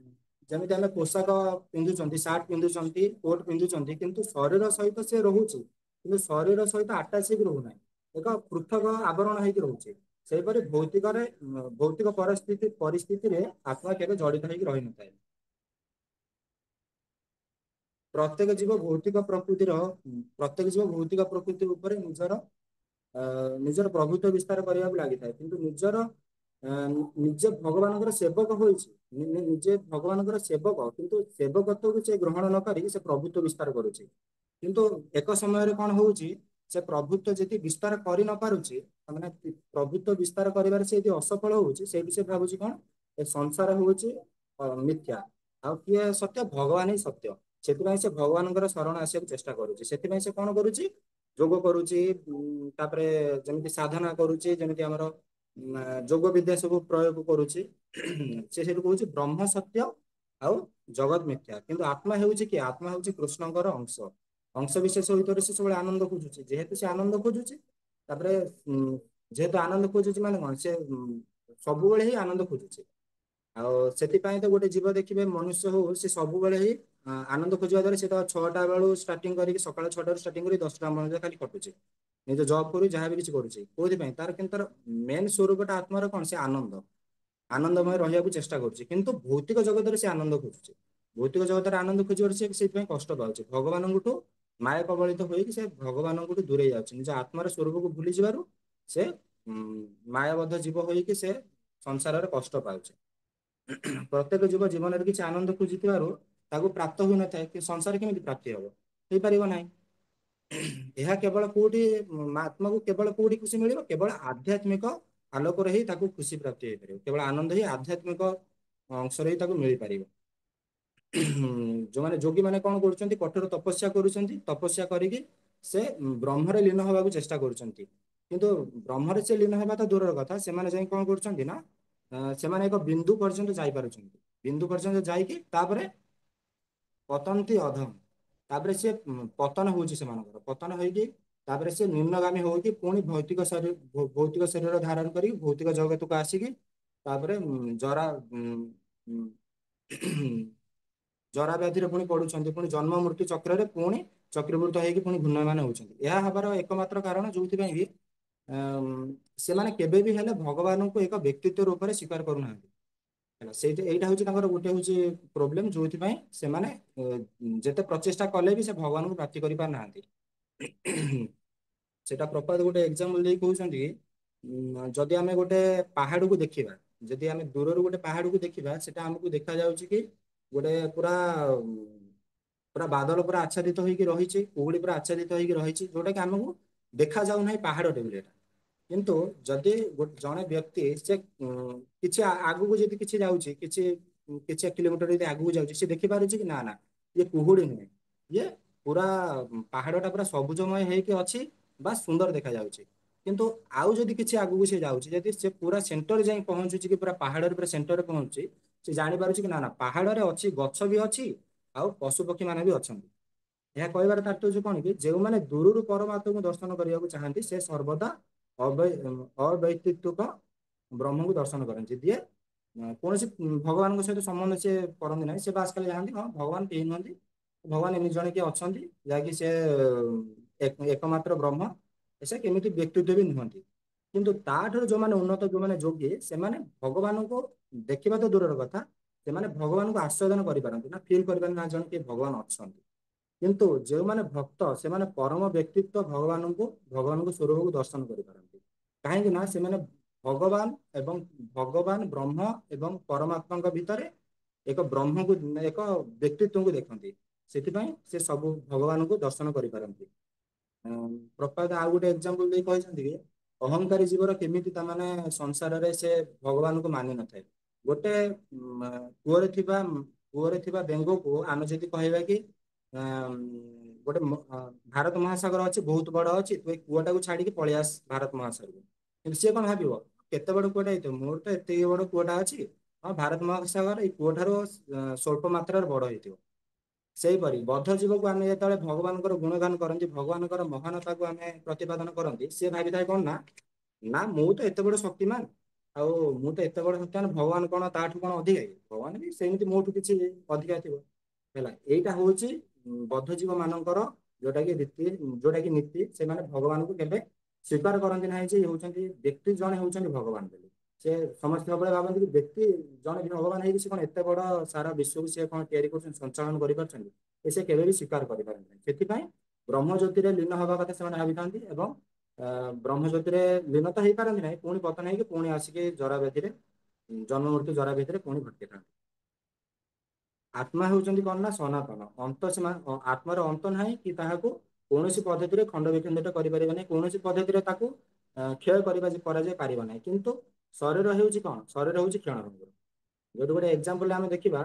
ଯେମିତି ଆମେ ପୋଷାକ ପିନ୍ଧୁଛନ୍ତି, ସାର୍ଟ ପିନ୍ଧୁଛନ୍ତି, କୋଟ ପିନ୍ଧୁଛନ୍ତି, କିନ୍ତୁ ଶରୀର ସହିତ ସେ ରହୁଛି, କିନ୍ତୁ ଶରୀର ସହିତ ଆଟାଚ ହେଇକି ରହୁନାହିଁ, ଏକ ପୃଥକ ଆବରଣ ହେଇକି ରହୁଛି। ସେହିପରି ଭୌତିକ ପରିସ୍ଥିତିରେ ଆତ୍ମା କେବେ ଜଡ଼ିତ ହେଇକି ରହିନଥାଏ। ପ୍ରତ୍ୟେକ ଜୀବ ଭୌତିକ ପ୍ରକୃତିର ପ୍ରତ୍ୟେକ ଜୀବ ଭୌତିକ ପ୍ରକୃତି ଉପରେ ନିଜର ପ୍ରଭୁତ୍ୱ ବିସ୍ତାର କରିବାକୁ ଲାଗିଥାଏ, କିନ୍ତୁ ନିଜେ ଭଗବାନଙ୍କର ସେବକ ହୋଇଛି, ନିଜେ ଭଗବାନଙ୍କର ସେବକ, କିନ୍ତୁ ସେବକତ୍ୱକୁ ସେ ଗ୍ରହଣ ନ କରିକି ସେ ପ୍ରଭୁତ୍ୱ ବିସ୍ତାର କରୁଛି। କିନ୍ତୁ ଏକ ସମୟରେ କଣ ହଉଛି? ସେ ପ୍ରଭୁତ୍ୱ ଯଦି ବିସ୍ତାର କରି ନ ପାରୁଛି, ମାନେ ପ୍ରଭୁତ୍ୱ ବିସ୍ତାର କରିବାରେ ସେ ଯଦି ଅସଫଳ ହଉଛି, ସେଇଠି ସେ ଭାବୁଛି କଣ ଏ ସଂସାର ହଉଛି ମିଥ୍ୟା, ଆଉ କିଏ ସତ୍ୟ? ଭଗବାନ ହିଁ ସତ୍ୟ। ସେଥିପାଇଁ ସେ ଭଗବାନଙ୍କର ଶରଣ ଆସିବାକୁ ଚେଷ୍ଟା କରୁଛି। ସେଥିପାଇଁ ସେ କଣ କରୁଛି? ଯୋଗ କରୁଛି, ତାପରେ ଯେମିତି ସାଧନା କରୁଛି, ଯେମିତି ଆମର ଯୋଗ ବିଦ୍ୟା ସବୁ ପ୍ରୟୋଗ କରୁଛି। ସେ ସେଠୁ କହୁଛି ବ୍ରହ୍ମ ସତ୍ୟ ଆଉ ଜଗତ ମିଥ୍ୟା। କିନ୍ତୁ ଆତ୍ମା ହେଉଛି କି? ଆତ୍ମା ହେଉଛି କୃଷ୍ଣଙ୍କର ଅଂଶ ବିଶେଷ ଭିତରେ ସେ ସବୁବେଳେ ଆନନ୍ଦ ଖୋଜୁଛି। ଯେହେତୁ ସେ ଆନନ୍ଦ ଖୋଜୁଛି, ତାପରେ ଯେହେତୁ ଆନନ୍ଦ ଖୋଜୁଛି ମାନେ କଣ? ସେ ସବୁବେଳେ ହିଁ ଆନନ୍ଦ ଖୋଜୁଛି। ଆଉ ସେଥିପାଇଁ ତ ଗୋଟେ ଜୀବ ଦେଖିବେ ମନୁଷ୍ୟ ହଉ ସେ ସବୁବେଳେ ହିଁ ଆନନ୍ଦ ଖୋଜିବା ଦ୍ୱାରା ସେ ତ 6ଟା ବେଳୁ ଷ୍ଟାର୍ଟିଂ କରିକି ସକାଳ 6ଟାରୁ ଷ୍ଟାର୍ଟିଂ କରି 10ଟା ପର୍ଯ୍ୟନ୍ତ ଖାଲି ଖଟୁଛି, ନିଜ ଜବ୍ କରୁ ଯାହା ବି କିଛି କରୁଛି କୋଉଥିପାଇଁ ତାର, କିନ୍ତୁ ତାର ମେନ୍ ସ୍ୱରୂପଟା ଆତ୍ମାର କଣ, ସେ ଆନନ୍ଦ, ଆନନ୍ଦମୟ ରହିବାକୁ ଚେଷ୍ଟା କରୁଛି, କିନ୍ତୁ ଭୌତିକ ଜଗତରେ ସେ ଆନନ୍ଦ ଖୋଜୁଛି। ଭୌତିକ ଜଗତରେ ଆନନ୍ଦ ଖୋଜିବାରୁ ସେ ସେଇଥିପାଇଁ କଷ୍ଟ ପାଉଛି, ଭଗବାନଙ୍କଠୁ ମାୟା କବଳିତ ହୋଇକି ସେ ଭଗବାନଙ୍କଠୁ ଦୂରେଇ ଯାଉଛି, ନିଜ ଆତ୍ମାର ସ୍ୱରୂପକୁ ଭୁଲି ଯିବାରୁ ସେ ମାୟାବଦ୍ଧ ଜୀବ ହୋଇକି ସେ ସଂସାରରେ କଷ୍ଟ ପାଉଛି। ପ୍ରତ୍ୟେକ ଯୁବ ଜୀବନରେ କିଛି ଆନନ୍ଦ ଖୋଜିଥିବାରୁ ତାକୁ ପ୍ରାପ୍ତ ହୋଇନଥାଏ, କି ସଂସାର କେମିତି ପ୍ରାପ୍ତି ହବ, ହେଇପାରିବ ନାହିଁ। ଏହା କେବଳ କୋଉଠି ଆତ୍ମାକୁ କେବଳ କୋଉଠି ଖୁସି ମିଳିବ, କେବଳ ଆଧ୍ୟାତ୍ମିକ ଆଲୋକରେ ହିଁ ତାକୁ ଖୁସି ପ୍ରାପ୍ତି ହେଇପାରିବ, କେବଳ ଆନନ୍ଦ ହିଁ ଆଧ୍ୟାତ୍ମିକ ଅଂଶରେ ହିଁ ତାକୁ ମିଳିପାରିବ। ଯୋଉମାନେ ଯୋଗୀ ମାନେ କଣ କରୁଛନ୍ତି, କଠୋର ତପସ୍ୟା କରୁଛନ୍ତି, ତପସ୍ୟା କରିକି ସେ ବ୍ରହ୍ମରେ ଲୀନ ହବାକୁ ଚେଷ୍ଟା କରୁଛନ୍ତି, କିନ୍ତୁ ବ୍ରହ୍ମରେ ସେ ଲୀନ ହେବା ତ ଦୂରର କଥା, ସେମାନେ ଯାଇ କଣ କରୁଛନ୍ତି ନା ସେମାନେ ଏକ ବିନ୍ଦୁ ପର୍ଯ୍ୟନ୍ତ ଯାଇପାରୁଛନ୍ତି, ବିନ୍ଦୁ ପର୍ଯ୍ୟନ୍ତ ଯାଇକି ତାପରେ ପତନ୍ତି ଅଧମ, ତାପରେ ସେ ପତନ ହଉଛି ସେମାନଙ୍କର, ପତନ ହେଇକି ତାପରେ ସେ ନିମ୍ନଗାମୀ ହଉକି ପୁଣି ଭୌତିକ ଶରୀର ଧାରଣ କରିକି ଭୌତିକ ଜଗତକୁ ଆସିକି ତାପରେ ଜରା ଜରା ବ୍ୟାଧିରେ ପୁଣି ପଡୁଛନ୍ତି, ପୁଣି ଜନ୍ମ ମୃତ୍ୟୁ ଚକ୍ରରେ ପୁଣି ଚକ୍ରୀଭୂତ ହେଇକି ପୁଣି ଘୂର୍ଣ୍ଣୟମାନ ହଉଛନ୍ତି। ଏହା ହବାର ଏକମାତ୍ର କାରଣ ଯୋଉଥିପାଇଁ କି ସେମାନେ କେବେ ବି ହେଲେ ଭଗବାନଙ୍କୁ ଏକ ବ୍ୟକ୍ତିତ୍ୱ ରୂପରେ ସ୍ୱୀକାର କରୁନାହାନ୍ତି। ହେଲା, ସେଇଟା ଏଇଟା ହଉଛି ତାଙ୍କର ଗୋଟେ ହଉଛି ପ୍ରୋବ୍ଲେମ, ଯୋଉଥିପାଇଁ ସେମାନେ ଯେତେ ପ୍ରଚେଷ୍ଟା କଲେ ବି ସେ ଭଗବାନଙ୍କୁ ପ୍ରାପ୍ତି କରିପାରୁନାହାନ୍ତି। ସେଟା ପ୍ରପାତ ଗୋଟେ ଏକ୍ଜାମ୍ପଲ ଦେଇ କହୁଛନ୍ତି କି ଯଦି ଆମେ ଗୋଟେ ପାହାଡକୁ ଦେଖିବା, ଯଦି ଆମେ ଦୂରରୁ ଗୋଟେ ପାହାଡକୁ ଦେଖିବା, ସେଟା ଆମକୁ ଦେଖା ଯାଉଛି କି ଗୋଟେ ପୁରା ପୁରା ବାଦଲ ପୁରା ଆଚ୍ଛାଦିତ ହେଇକି ରହିଛି, କୁହୁଡି ପୁରା ଆଚ୍ଛାଦିତ ହେଇକି ରହିଛି, ଯୋଉଟା କି ଆମକୁ ଦେଖା ଯାଉନାହିଁ ପାହାଡଟେ ବୋଲି ଏଟା। କିନ୍ତୁ ଯଦି ଜଣେ ବ୍ୟକ୍ତି ସେ କିଛି ଆଗକୁ ଯଦି କିଛି ଯାଉଛି, କିଛି କିଲୋମିଟର ଯଦି ଆଗକୁ ଯାଉଛି, ସେ ଦେଖିପାରୁଛି କି ନା ନା ଇଏ କୁହୁଡି ନୁହେଁ, ଇଏ ପୁରା ପାହାଡଟା ପୁରା ସବୁଜମୟ ହେଇକି ଅଛି ବା ସୁନ୍ଦର ଦେଖା ଯାଉଛି। କିନ୍ତୁ ଆଉ ଯଦି କିଛି ଆଗକୁ ସେ ଯାଉଛି, ଯଦି ସେ ପୁରା ସେଣ୍ଟର ଯାଇ ପହଞ୍ଚୁଛି, କି ପୁରା ପାହାଡରେ ପୁରା ସେଣ୍ଟରରେ ପହଞ୍ଚୁଛି, ସେ ଜାଣିପାରୁଛି କି ନା ନା ପାହାଡରେ ଅଛି, ଗଛ ବି ଅଛି, ଆଉ ପଶୁ ପକ୍ଷୀ ମାନେ ବି ଅଛନ୍ତି। ଏହା କହିବାର ତାତ୍ପର୍ଯ୍ୟ କଣ କି, ଯେଉଁମାନେ ଦୂରରୁ ପରମାତ୍ମକୁ ଦର୍ଶନ କରିବାକୁ ଚାହାନ୍ତି, ସେ ସର୍ବଦା ଅବୈତିତ୍ଵିକ ବ୍ରହ୍ମଙ୍କୁ ଦର୍ଶନ କରନ୍ତି, ଯିଏ କୌଣସି ଭଗବାନଙ୍କ ସହିତ ସମ୍ବନ୍ଧ ସିଏ କରନ୍ତି ନାହିଁ, ସେ ବାସ ଖାଲି ଯାଆନ୍ତି ହଁ ଭଗବାନ କେହି ନୁହନ୍ତି, ଭଗବାନ ଏମିତି ଜଣେ କିଏ ଅଛନ୍ତି, ଯାହାକି ସେ ଏକମାତ୍ର ବ୍ରହ୍ମ, ସେ କେମିତି ବ୍ୟକ୍ତିତ୍ୱ ବି ନୁହନ୍ତି। କିନ୍ତୁ ତାଠାରୁ ଯୋଉମାନେ ଉନ୍ନତ, ଯୋଉମାନେ ଯୋଗୀ, ସେମାନେ ଭଗବାନଙ୍କୁ ଦେଖିବା ତ ଦୂରର କଥା, ସେମାନେ ଭଗବାନଙ୍କୁ ଆସ୍ୱାଦନ କରିପାରନ୍ତି ନା, ଫିଲ୍ କରିପାରନ୍ତି ନା ଜଣେ କିଏ ଭଗବାନ ଅଛନ୍ତି। କିନ୍ତୁ ଯେଉଁମାନେ ଭକ୍ତ, ସେମାନେ ପରମ ବ୍ୟକ୍ତିତ୍ୱ ଭଗବାନଙ୍କୁ ସ୍ୱରୂପକୁ ଦର୍ଶନ କରିପାରନ୍ତି। କାହିଁକି ନା ସେମାନେ ଭଗବାନ ଏବଂ ଭଗବାନ ବ୍ରହ୍ମ ଏବଂ ପରମାତ୍ମାଙ୍କ ଭିତରେ ଏକ ବ୍ରହ୍ମକୁ, ଏକ ବ୍ୟକ୍ତିତ୍ୱଙ୍କୁ ଦେଖନ୍ତି, ସେଥିପାଇଁ ସେ ସବୁ ଭଗବାନଙ୍କୁ ଦର୍ଶନ କରିପାରନ୍ତି। ପ୍ରପାତ ଆଉ ଗୋଟେ ଏକ୍ଜାମ୍ପଲ ଦେଇ କହିଛନ୍ତି କି ଅହଂକାରୀ ଜୀବର କେମିତି ତାମାନେ ସଂସାରରେ ସେ ଭଗବାନଙ୍କୁ ମାନି ନଥାଏ। ଗୋଟେ କୂଅରେ ଥିବା ବେଙ୍ଗକୁ ଆମେ ଯଦି କହିବା କି ଗୋଟେ ଭାରତ ମହାସାଗର ଅଛି, ବହୁତ ବଡ ଅଛି, ତୁ ଏଇ କୂଅଟାକୁ ଛାଡିକି ପଳେଇ ଆସ ଭାରତ ମହାସାଗରକୁ, କିନ୍ତୁ ସିଏ କଣ ଭାବିବ, କେତେ ବଡ କୂଅଟା ହେଇଥିବ, ମୋର ତ ଏତିକି ବଡ କୂଅଟା ଅଛି, ହଁ ଭାରତ ମହାସାଗର ଏଇ କୂଅ ଠାରୁ ସ୍ୱଳ୍ପ ମାତ୍ରାରେ ବଡ ହେଇଥିବ। ସେଇପରି ବଦ୍ଧ ଜୀବକୁ ଆମେ ଯେତେବେଳେ ଭଗବାନଙ୍କର ଗୁଣଗାନ କରନ୍ତି, ଭଗବାନଙ୍କର ମହାନତାକୁ ଆମେ ପ୍ରତିପାଦନ କରନ୍ତି, ସିଏ ଭାବିଥାଏ କଣ ନା, ନା ମୁଁ ତ ଏତେ ବଡ ଶକ୍ତିମାନ, ଆଉ ମୁଁ ତ ଏତେ ବଡ ଶକ୍ତିମାନ, ଭଗବାନ କଣ ତାଠୁ କଣ ଅଧିକା କି, ଭଗବାନ ବି ସେମିତି ମୋଠୁ କିଛି ଅଧିକା ଥିବ। ହେଲା, ଏଇଟା ହଉଛି ବଦ୍ଧଜୀବ ମାନଙ୍କର ଯୋଉଟା କି ନୀତି, ସେମାନେ ଭଗବାନଙ୍କୁ କେବେ ସ୍ୱୀକାର କରନ୍ତି ନାହିଁ ଯେ ଇଏ ହଉଛନ୍ତି ବ୍ୟକ୍ତି, ଜଣେ ହଉଛନ୍ତି ଭଗବାନ ବୋଲି। ସେ ସମସ୍ତେ ସବୁବେଳେ ଭାବନ୍ତି କି ବ୍ୟକ୍ତି ଜଣେ ଭଗବାନ ହେଇକି ସେ କଣ ଏତେ ବଡ ସାରା ବିଶ୍ୱକୁ ସିଏ କଣ ତିଆରି କରୁଛନ୍ତି, ସଞ୍ଚାଳନ କରିପାରୁଛନ୍ତି, ସେ କେବେ ବି ସ୍ୱୀକାର କରିପାରନ୍ତି ନାହିଁ। ସେଥିପାଇଁ ବ୍ରହ୍ମଜ୍ୟୋତିରେ ଲୀନ ହବା କଥା ସେମାନେ ଭାବିଥାନ୍ତି, ଏବଂ ବ୍ରହ୍ମଜ୍ୟୋତିରେ ଲୀନ ତ ହେଇପାରନ୍ତି ନାହିଁ, ପୁଣି ପତନ ହେଇକି ପୁଣି ଆସିକି ଜରା ବ୍ୟାଧିରେ, ଜନ୍ମ ମୃତ୍ୟୁ ଜରା ବ୍ୟାଧିରେ ପୁଣି ଭଟକିଥାନ୍ତି। ଆତ୍ମା ହେଉଛନ୍ତି କଣ ନା ସନାତନ, ଆତ୍ମାର ଅନ୍ତ ନାହିଁ, କି ତାହାକୁ କୌଣସି ପଦ୍ଧତିରେ ଖଣ୍ଡ ବିଖଣ୍ଡିତ କରିପାରିବ ନାହିଁ, କୌଣସି ପଦ୍ଧତିରେ ତାକୁ କ୍ଷୟ କରାଯାଇ ପାରିବ ନାହିଁ। କିନ୍ତୁ ଶରୀର ହେଉଛି କଣ, ଶରୀର ହେଉଛି କ୍ଷଣଭଙ୍ଗୁର। ଯଦି ଗୋଟେ ଏକ୍ଜାମ୍ପଲ ଆମେ ଦେଖିବା,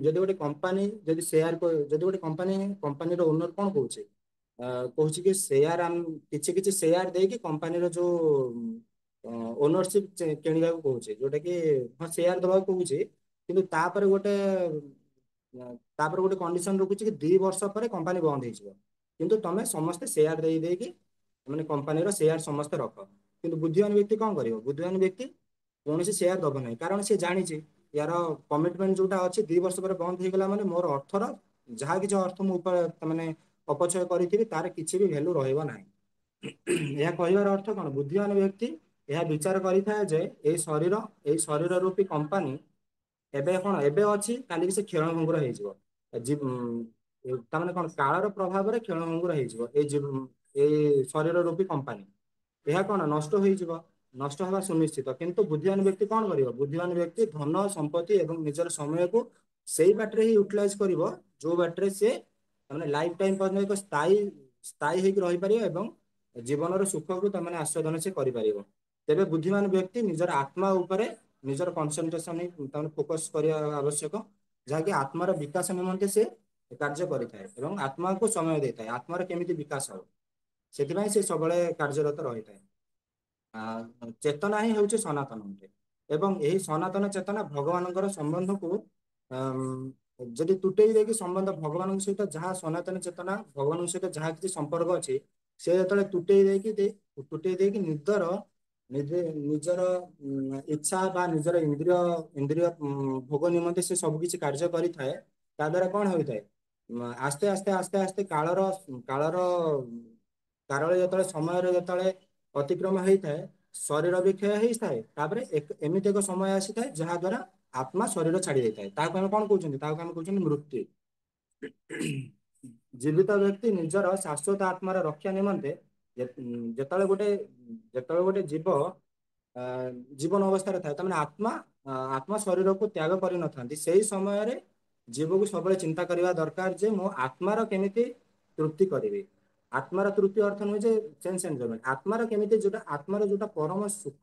ଯଦି ଗୋଟେ କମ୍ପାନୀ ଯଦି ଗୋଟେ କମ୍ପାନୀର ଓନର କଣ କହୁଛି, କହୁଛି କି କିଛି କିଛି ସେୟାର ଦେଇକି କମ୍ପାନୀର ଯୋଉ ଓନରସିପ କିଣିବାକୁ କହୁଛି, ଯୋଉଟା କି ହଁ ସେୟାର ଦବାକୁ କହୁଛି, କିନ୍ତୁ ତାପରେ ଗୋଟେ କଣ୍ଡିସନ ରଖୁଛି କି 2 ବର୍ଷ ପରେ କମ୍ପାନୀ ବନ୍ଦ ହେଇଯିବ, କିନ୍ତୁ ତମେ ସମସ୍ତେ ସେୟାର ଦେଇକି ମାନେ କମ୍ପାନୀର ସେୟାର ସମସ୍ତେ ରଖ। କିନ୍ତୁ ବୁଦ୍ଧିମାନ ବ୍ୟକ୍ତି କଣ କରିବ, ବୁଦ୍ଧିମାନ ବ୍ୟକ୍ତି କୌଣସି ସେୟାର ଦବ ନାହିଁ, କାରଣ ସେ ଜାଣିଛି ୟାର କମିଟମେଣ୍ଟ ଯୋଉଟା ଅଛି 2 ବର୍ଷ ପରେ ବନ୍ଦ ହେଇଗଲା ମାନେ ମୋର ଅର୍ଥର ଯାହା କିଛି ଅର୍ଥ ମୁଁ ମାନେ ଅପଚୟ କରିଥିବି ତାର କିଛି ବି ଭ୍ୟାଲୁ ରହିବ ନାହିଁ। ଏହା କହିବାର ଅର୍ଥ କଣ? ବୁଦ୍ଧିମାନ ବ୍ୟକ୍ତି ଏହା ବିଚାର କରିଥାଏ ଯେ ଏଇ ଶରୀର ରୂପୀ କମ୍ପାନୀ ଏବେ କଣ ଏବେ ଅଛି କାଲିକି ସେ କ୍ଷଣ ଭଙ୍ଗୁର ହେଇଯିବ। ତାମାନେ କଣ କାଳର ପ୍ରଭାବରେ କ୍ଷଣ ଭଙ୍ଗୁର ହେଇଯିବ ଏଇ ଶରୀର ରୂପୀ କମ୍ପାନୀ। ଏହା କଣ ନଷ୍ଟ ହେଇଯିବ, ନଷ୍ଟ ହେବା ସୁନିଶ୍ଚିତ। କିନ୍ତୁ ବୁଦ୍ଧିମାନ ବ୍ୟକ୍ତି କଣ କରିବ? ବୁଦ୍ଧିମାନ ବ୍ୟକ୍ତି ଧନ ସମ୍ପତ୍ତି ଏବଂ ନିଜର ସମୟକୁ ସେଇ ବାଟରେ ହିଁ ୟୁଟିଲାଇଜ କରିବ ଯୋଉ ବାଟରେ ସେ ତାମାନେ ଲାଇଫ ଟାଇମ ପର୍ଯ୍ୟନ୍ତ ଏକ ସ୍ଥାୟୀ ହେଇକି ରହିପାରିବ ଏବଂ ଜୀବନର ସୁଖକୁ ତାମାନେ ଆସ୍ୱାଦନ ସେ କରିପାରିବ। ତେବେ ବୁଦ୍ଧିମାନ ବ୍ୟକ୍ତି ନିଜର ଆତ୍ମା ଉପରେ ନିଜର କନସେନଟ୍ରେସନ ତାମାନେ ଫୋକସ କରିବା ଆବଶ୍ୟକ, ଯାହାକି ଆତ୍ମାର ବିକାଶ ନିମନ୍ତେ ସେ କାର୍ଯ୍ୟ କରିଥାଏ ଏବଂ ଆତ୍ମାକୁ ସମୟ ଦେଇଥାଏ ଆତ୍ମାର କେମିତି ବିକାଶ ହବ ସେଥିପାଇଁ ସେ ସବୁବେଳେ କାର୍ଯ୍ୟରତ ରହିଥାଏ। ଚେତନା ହିଁ ହେଉଛି ସନାତନ ଅଟେ ଏବଂ ଏହି ସନାତନ ଚେତନା ଭଗବାନଙ୍କର ସମ୍ବନ୍ଧକୁ ଯଦି ତୁଟେଇ ଦେଇକି ସମ୍ବନ୍ଧ ଭଗବାନଙ୍କ ସହିତ ଯାହା ସନାତନ ଚେତନା ଭଗବାନଙ୍କ ସହିତ ଯାହା କିଛି ସମ୍ପର୍କ ଅଛି ସେ ଯେତେବେଳେ ତୁଟେଇ ଦେଇକି ନିଜର ଇଚ୍ଛା ବା ନିଜର ଇନ୍ଦ୍ରିୟ ଭୋଗ ନିମନ୍ତେ ସେ ସବୁ କିଛି କାର୍ଯ୍ୟ କରିଥାଏ। ତା ଦ୍ଵାରା କଣ ହୋଇଥାଏ? ଆସ୍ତେ ଆସ୍ତେ କାଳରେ ଯେତେବେଳେ ସମୟରେ ଯେତେବେଳେ ଅତିକ୍ରମ ହେଇଥାଏ ଶରୀର ବି କ୍ଷୟ ହେଇଥାଏ। ତାପରେ ଏମିତି ଏକ ସମୟ ଆସିଥାଏ ଯାହା ଦ୍ୱାରା ଆତ୍ମା ଶରୀର ଛାଡି ଯାଇଥାଏ। ତାହାକୁ ଆମେ କଣ କହୁଛନ୍ତି? ତାହାକୁ ଆମେ କହୁଛନ୍ତି ମୃତ୍ୟୁ। ଜୀବିତ ବ୍ୟକ୍ତି ନିଜର ଶାଶ୍ୱତ ଆତ୍ମାର ରକ୍ଷା ନିମନ୍ତେ ଯେତେବେଳେ ଗୋଟେ ଜୀବ ଆ, ଜୀବନ ଅବସ୍ଥାରେ ଥାଏ ତାମାନେ ଆତ୍ମା ଶରୀରକୁ ତ୍ୟାଗ କରିନଥାନ୍ତି। ସେଇ ସମୟରେ ଜୀବକୁ ସବୁବେଳେ ଚିନ୍ତା କରିବା ଦରକାର ଯେ ମୁଁ ଆତ୍ମାର କେମିତି ତୃପ୍ତି କରିବି। ଆତ୍ମାର ତୃପ୍ତି ଅର୍ଥ ନୁହେଁ ଯେ ସେନ୍ସ ଏନଜୟମେଣ୍ଟ। ଆତ୍ମାର ଯୋଉଟା ପରମ ସୁଖ,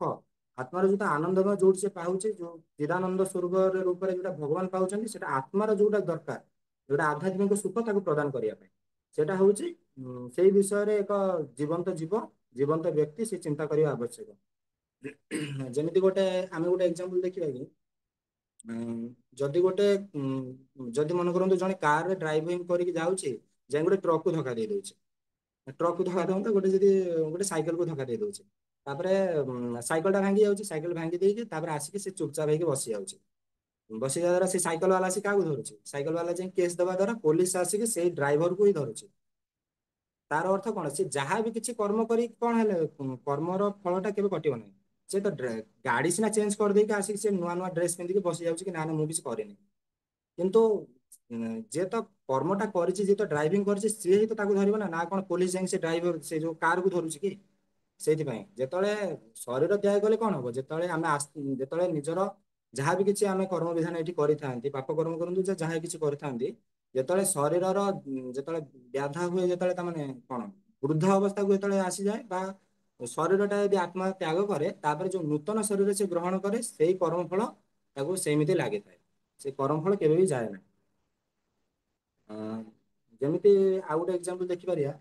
ଆତ୍ମାର ଯୋଉଟା ଆନନ୍ଦମୟ ଯୋଉଠି ସେ ପାଉଛି, ଯୋଉ ଚିଦାନନ୍ଦ ସ୍ୱରୂପ ରୂପରେ ଯୋଉଟା ଭଗବାନ ପାଉଛନ୍ତି, ସେଟା ଆତ୍ମାର ଯୋଉଟା ଦରକାର, ଯୋଉଟା ଆଧ୍ୟାତ୍ମିକ ସୁଖ ତାକୁ ପ୍ରଦାନ କରିବା ପାଇଁ ସେଟା ହଉଛି ସେଇ ବିଷୟରେ ଏକ ଜୀବନ୍ତ ବ୍ୟକ୍ତି ସେ ଚିନ୍ତା କରିବା ଆବଶ୍ୟକ। ଯେମିତି ଆମେ ଗୋଟେ ଏକ୍ସାମ୍ପଲ ଦେଖିବା କି ଯଦି ମନେ କରନ୍ତୁ ଜଣେ କାରରେ ଡ୍ରାଇଭିଂ କରିକି ଯାଉଛି ଯାଇ ଗୋଟେ ଟ୍ରକକୁ ଧକ୍କା ଦେଇ ଦଉଛି। ଟ୍ରକକୁ ଧକ୍କା ଦଉନ ଯଦି ଗୋଟେ ସାଇକେଲକୁ ଧକ୍କା ଦେଇ ଦଉଛି। ତାପରେ ସାଇକେଲ ଟା ଭାଙ୍ଗି ଯାଉଛି। ସାଇକେଲ ଭାଙ୍ଗି ଦେଇକି ତାପରେ ଆସିକି ସେ ଚୁପଚାପ ହେଇକି ବସି ଯାଉଛି। ବସିବା ଦ୍ୱାରା ସେ ସାଇକେଲ ବାଲା ଆସି କାହାକୁ ଧରୁଛି? ସାଇକେଲ ବାଲା ଯାଇ କେସ୍ ଦେବା ଦ୍ୱାରା ପୋଲିସ ଆସିକି ସେଇ ଡ୍ରାଇଭରକୁ ହିଁ ଧରୁଛି। ତାର ଅର୍ଥ କଣ? ସେ ଯାହା ବି କିଛି କର୍ମ କରି କଣ ହେଲେ କର୍ମର ଫଳଟା କେବେ କଟିବ ନାହିଁ। ସେ ତ ଗାଡି ସିନା ଚେଞ୍ଜ କରିଦେଇକି ଆସିକି ସେ ନୂଆ ନୂଆ ଡ୍ରେସ ପିନ୍ଧିକି ବସି ଯାଉଛି କି ନା ନା ମୁଁ କିଛି କରିନି। କିନ୍ତୁ ଯିଏ ତ କର୍ମଟା କରିଛି, ଯିଏ ତ ଡ୍ରାଇଭିଂ କରିଛି, ସିଏ ହିଁ ତ ତାକୁ ଧରିବ ନା। ନା କଣ ପୋଲିସ ଯାଇକି ସେ ଡ୍ରାଇଭର ସେ ଯୋଉ କାରକୁ ଧରୁଛି କି? ସେଇଥିପାଇଁ ଯେତେବେଳେ ଶରୀର ତ୍ୟାଗ କଲେ କଣ ହବ? ଯେତେବେଳେ ନିଜର ଯାହା ବି କିଛି ଆମେ କର୍ମ ବିଧାନ ଏଠି କରିଥାନ୍ତି, ପାପ କର୍ମ କରନ୍ତୁ ଯାହା କିଛି କରିଥାନ୍ତି, ଯେତେବେଳେ ବ୍ୟାଧା ହୁଏ, ଯେତେବେଳେ ତାମାନେ କଣ ବୃଦ୍ଧ ଅବସ୍ଥାକୁ ଯେତେବେଳେ ଆସିଯାଏ ବା ଶରୀରଟା ଯଦି ଆତ୍ମା ତ୍ୟାଗ କରେ, ତାପରେ ଯୋଉ ନୂତନ ଶରୀର ସେ ଗ୍ରହଣ କରେ ସେଇ କର୍ମଫଳ ତାକୁ ସେମିତି ଲାଗିଥାଏ। ସେ କର୍ମଫଳ କେବେ ବି ଯାଏ ନାହିଁ। ଅ, ଯେମିତି ଆଉ ଗୋଟେ ଏକ୍ସାମ୍ପଲ ଦେଖିପାରିବା,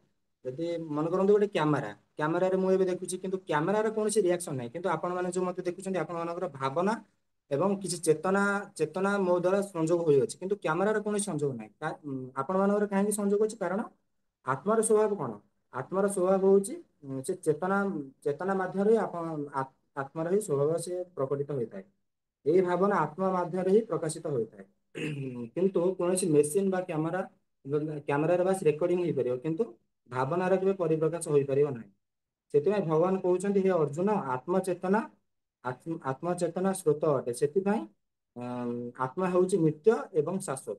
ଯଦି ମନେ କରନ୍ତୁ ଗୋଟେ କ୍ୟାମେରାରେ ମୁଁ ଏବେ ଦେଖୁଛି କିନ୍ତୁ କ୍ୟାମେରାର କୌଣସି ରିଆକ୍ସନ ନାହିଁ। କିନ୍ତୁ ଆପଣ ମାନେ ଯୋଉ ମତେ ଦେଖୁଛନ୍ତି ଆପଣମାନଙ୍କର ଭାବନା ଏବଂ କିଛି ଚେତନା ମୋ ଦ୍ୱାରା ସଂଯୋଗ ହୋଇଅଛି, କିନ୍ତୁ କ୍ୟାମେରାର କୌଣସି ସଂଯୋଗ ନାହିଁ। ଆପଣ ମାନଙ୍କର କାହିଁକି ସଂଯୋଗ ଅଛି? କାରଣ ଆତ୍ମାର ସ୍ୱଭାବ କଣ? ଆତ୍ମାର ସ୍ୱଭାବ ହଉଛି ସେ ଚେତନା ମାଧ୍ୟମରେ ଆତ୍ମାର ହିଁ ସ୍ୱଭାବ ସେ ପ୍ରକଟିତ ହୋଇଥାଏ। ଏଇ ଭାବନା ଆତ୍ମା ମାଧ୍ୟମରେ ହିଁ ପ୍ରକାଶିତ ହୋଇଥାଏ। କିନ୍ତୁ କୌଣସି ମେସିନ ବା କ୍ୟାମେରାରେ ବାସ୍ ରେକର୍ଡିଂ ହେଇପାରିବ, କିନ୍ତୁ ଭାବନାର କେବେ ପରିପ୍ରକାଶ ହୋଇପାରିବ ନାହିଁ। ସେଥିପାଇଁ ଭଗବାନ କହୁଛନ୍ତି, ହେ ଅର୍ଜୁନ, ଆତ୍ମଚେତନା ସ୍ରୋତ ଅଟେ। ସେଥିପାଇଁ ଆତ୍ମା ହେଉଛି ନିତ୍ୟ ଏବଂ ଶାଶ୍ୱତ।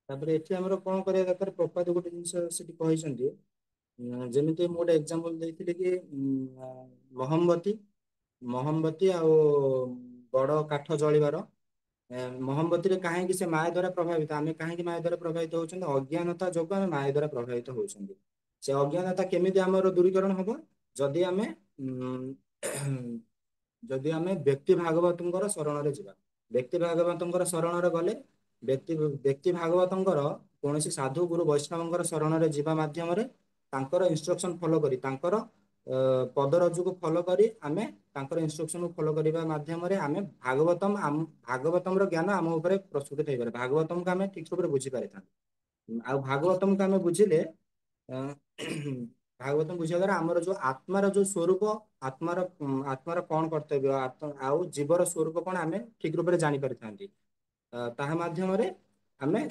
ତାପରେ ଏଠି ଆମର କଣ କରିବା ଦରକାର? ପ୍ରପାତ ଗୋଟେ ଜିନିଷ ସେଠି କହିଛନ୍ତି, ଯେମିତି ମୁଁ ଗୋଟେ ଏକ୍ସାମ୍ପଲ ଦେଇଥିଲି କି ମହମବତୀ ମହମବତୀ ଆଉ ବଡ କାଠ ଜଳିବାର ମହମବତୀରେ କାହିଁକି ସେ ମାୟା ଦ୍ୱାରା ପ୍ରଭାବିତ? ଆମେ କାହିଁକି ମାୟା ଦ୍ୱାରା ପ୍ରଭାବିତ ହଉଛନ୍ତି? ଅଜ୍ଞାନତା ଯୋଗୁଁ ଆମେ ମାୟା ଦ୍ୱାରା ପ୍ରଭାବିତ ହଉଛନ୍ତି। ସେ ଅଜ୍ଞାନତା କେମିତି ଆମର ଦୂରୀକରଣ ହବ? ଯଦି ଆମେ ଉଁ ଯଦି ଆମେ ବ୍ୟକ୍ତି ଭାଗବତଙ୍କର ଶରଣରେ ଯିବା। ବ୍ୟକ୍ତି ଭାଗବତଙ୍କର ଶରଣରେ ଗଲେ ବ୍ୟକ୍ତି ଭାଗବତଙ୍କର କୌଣସି ସାଧୁ ଗୁରୁ ବୈଷ୍ଣବଙ୍କର ଶରଣରେ ଯିବା ମାଧ୍ୟମରେ ତାଙ୍କର ଇନଷ୍ଟ୍ରକ୍ସନ ଫଲୋ କରି ତାଙ୍କର ପଦରଜୁକୁ ଫଲୋ କରି ଆମେ ତାଙ୍କର ଇନଷ୍ଟ୍ରକ୍ସନକୁ ଫଲୋ କରିବା ମାଧ୍ୟମରେ ଆମେ ଭାଗବତମର ଜ୍ଞାନ ଆମ ଉପରେ ପ୍ରସ୍ଫୁଟିତ ହେଇପାରେ। ଭାଗବତମକୁ ଆମେ ଠିକ ଭାବରେ ବୁଝିପାରିଥାନ୍ତି। ଆଉ ଭାଗବତମକୁ ଆମେ ବୁଝିଲେ ଭାଗବତମ ବୁଝିବା ଦ୍ୱାରା ଆମର ଯୋଉ ଆତ୍ମାର ଯୋଉ ସ୍ୱରୂପ, ଆତ୍ମାର କଣ କର୍ତ୍ତବ୍ୟ, ଆଉ ଜୀବର ସ୍ୱରୂପ କଣ ଆମେ ଠିକ ରୂପରେ ଜାଣିପାରିଥାନ୍ତି। ତାହା ମାଧ୍ୟମରେ ଆମେ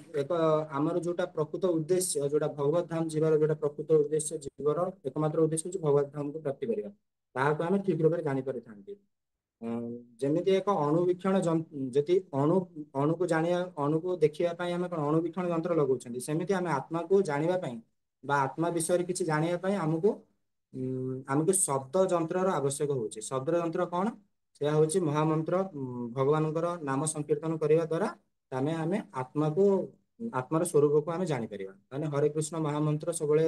ଆମର ଯୋଉଟା ପ୍ରକୃତ ଉଦ୍ଦେଶ୍ୟ, ଯୋଉଟା ଭଗବତ ଧାମ ଯିବାର ଯୋଉଟା ପ୍ରକୃତ ଉଦ୍ଦେଶ୍ୟ, ଜୀବର ଏକମାତ୍ର ଉଦ୍ଦେଶ୍ୟ ହଉଛି ଭଗବତ ଧାମକୁ ପ୍ରାପ୍ତି କରିବା, ତାହାକୁ ଆମେ ଠିକ ରୂପରେ ଜାଣିପାରିଥାନ୍ତି। ଯେମିତି ଏକ ଅଣୁବୀକ୍ଷଣ ଯଦି ଅଣୁକୁ ଜାଣିବା, ଅଣୁକୁ ଦେଖିବା ପାଇଁ ଆମେ କଣ ଅଣୁବୀକ୍ଷଣ ଯନ୍ତ୍ର ଲଗାଉଛନ୍ତି, ସେମିତି ଆମେ ଆତ୍ମାକୁ ଜାଣିବା ପାଇଁ ବା ଆତ୍ମା ବିଷୟରେ କିଛି ଜାଣିବା ପାଇଁ ଆମକୁ ଶବ୍ଦ ଯନ୍ତ୍ରର ଆବଶ୍ୟକ ହଉଛି। ଶବ୍ଦ ଯନ୍ତ୍ର କଣ? ସେୟା ହଉଛି ମହାମନ୍ତ୍ର, ଭଗବାନଙ୍କର ନାମ ସଂକୀର୍ତ୍ତନ କରିବା ଦ୍ୱାରା ଆମେ ଆତ୍ମାର ସ୍ୱରୂପକୁ ଆମେ ଜାଣିପାରିବା। ମାନେ ହରେ କୃଷ୍ଣ ମହାମନ୍ତ୍ର ସବୁବେଳେ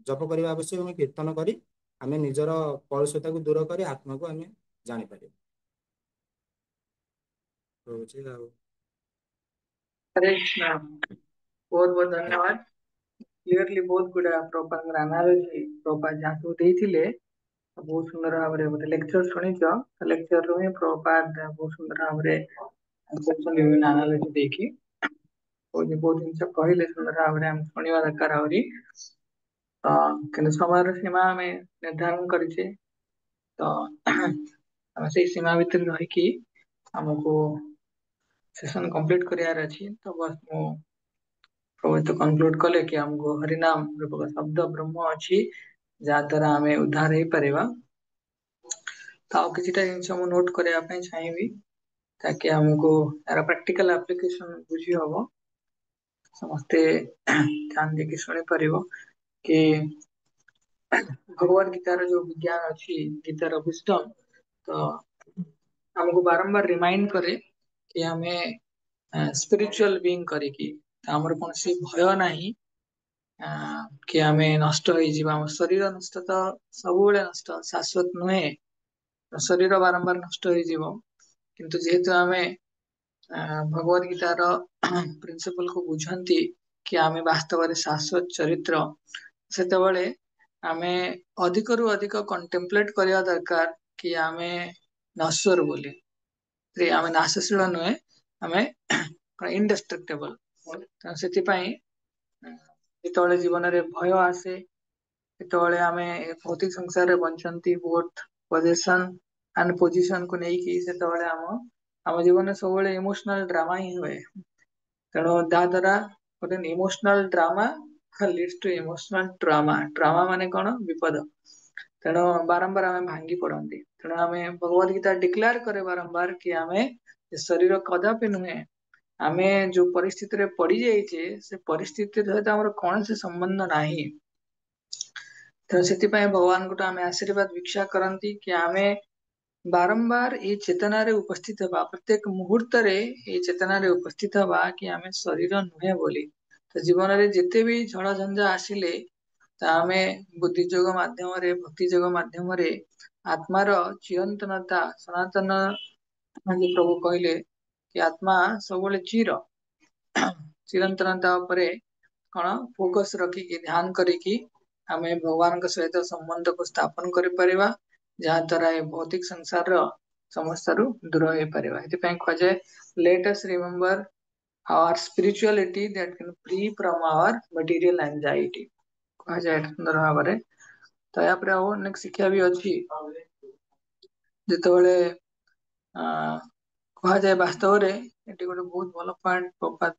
ଜପ କରିବା ଆବଶ୍ୟକ ଏବଂ କୀର୍ତ୍ତନ କରି ଆମେ ନିଜର କଳୁଷତାକୁ ଦୂର କରି ଆତ୍ମାକୁ ଆମେ ଜାଣିପାରିବା। ରହୁଛି ଆଉ। हरे कृष्णा। बहुत बहुत धन्यवाद। क्लियरली बहुत गुड प्रभुपाद एनालॉजी प्रभुपाद जहाँ सब देइथिले बहुत सुंदर भाव में गोटे लेक्चर शुणिच। लेक्चर रू ही प्रभुपाद बहुत सुंदर भाव में विभिन्न एनालॉजी देखी बहुत जिन कहले सुंदर भाव में शुणा दरकार आहरी। कि समय सीमा आम निर्धारण करें तो से सीमा भितर रहीकि आमको सेशन कंप्लीट करार अच्छी। तो बस मु प्रभु तो कंक्लूड कले कि हमको हरिनाम रूपक शब्द ब्रह्म अच्छी जहाँ द्वारा आम उद्धार हो पारिबा। तो किसी जिन मुझे नोट करने चाहिए ताकि हमको यार प्रैक्टिकल एप्लीकेशन बुझी हम समस्ते ध्यान देकी शुणी पार कि भगवद गीतार जो विज्ञान अच्छी गीतार विजडम तो हमको बारंबार रिमाइंड करे कि हमें स्पिरिचुअल बीइंग करिकी आमर कौन सी भय नहीं कि आम नष्ट हो शरीर नष्ट तो सब नष्ट शाश्वत नुहे शरीर बारंबार नष्ट हो किंतु जेहेतु आम भगवद गीतार प्रिंसिपल को बुझंती कि आम वास्तव शाश्वत चरित्र से आम अधिक रु अधिक कंटेम्पलेट करने दरकार कि आम नश्वर बोली आम नाशशील नुहे आम इनडेस्ट्रक्टेबल। से जो जीवन में भय आसे जो आम भौतिक संसार में बंचती बोथ पोजिशन एंड पोजिशन को लेकिन से आम जीवन में सब इमोशनल ड्रामा ही हुए तेणु द्वारा गोटे emotional drama leads to emotional trauma. Trauma माने कौन विपद तेणु बारंबार आम भांगी पड़ती। तेणु आम भगवद गीता डिक्लेयर करे बारंबार कि आम शरीर कदापि नुहे आम जो परिस्थिति रे पड़ जाइए से परिस्थिति सहित आम कौन से संबंध नहीं। तो से भगवान को आम आशीर्वाद भिक्षा करती कि आम बारंबार ये चेतना रे उपस्थित हवा प्रत्येक मुहूर्त रे ये चेतना रे उपस्थित हवा कि आम शरीर नुहे बोली। तो जीवन में जिते भी झड़ झंझा आसिले तो आम बुद्धिजोग माध्यम भक्तिजोग माध्यम आत्मार चिरंतनता सनातन प्रभु कहले कि आत्मा सब चिर चिरंतनता कौन फोकस रखिकी ध्यान करिकी आम भगवान सहित संबंध को स्थापन कर जहाँ द्वारा ये भौतिक संसार समस्या दूर हो पार। कहुए let us remember our spirituality that can free from our material anxiety कहुए सुंदर भाव में। तो या अनेक शिक्षा भी अच्छी जिते कहुए वास्तव में ये गोटे बहुत भल पॉइंट प्रपात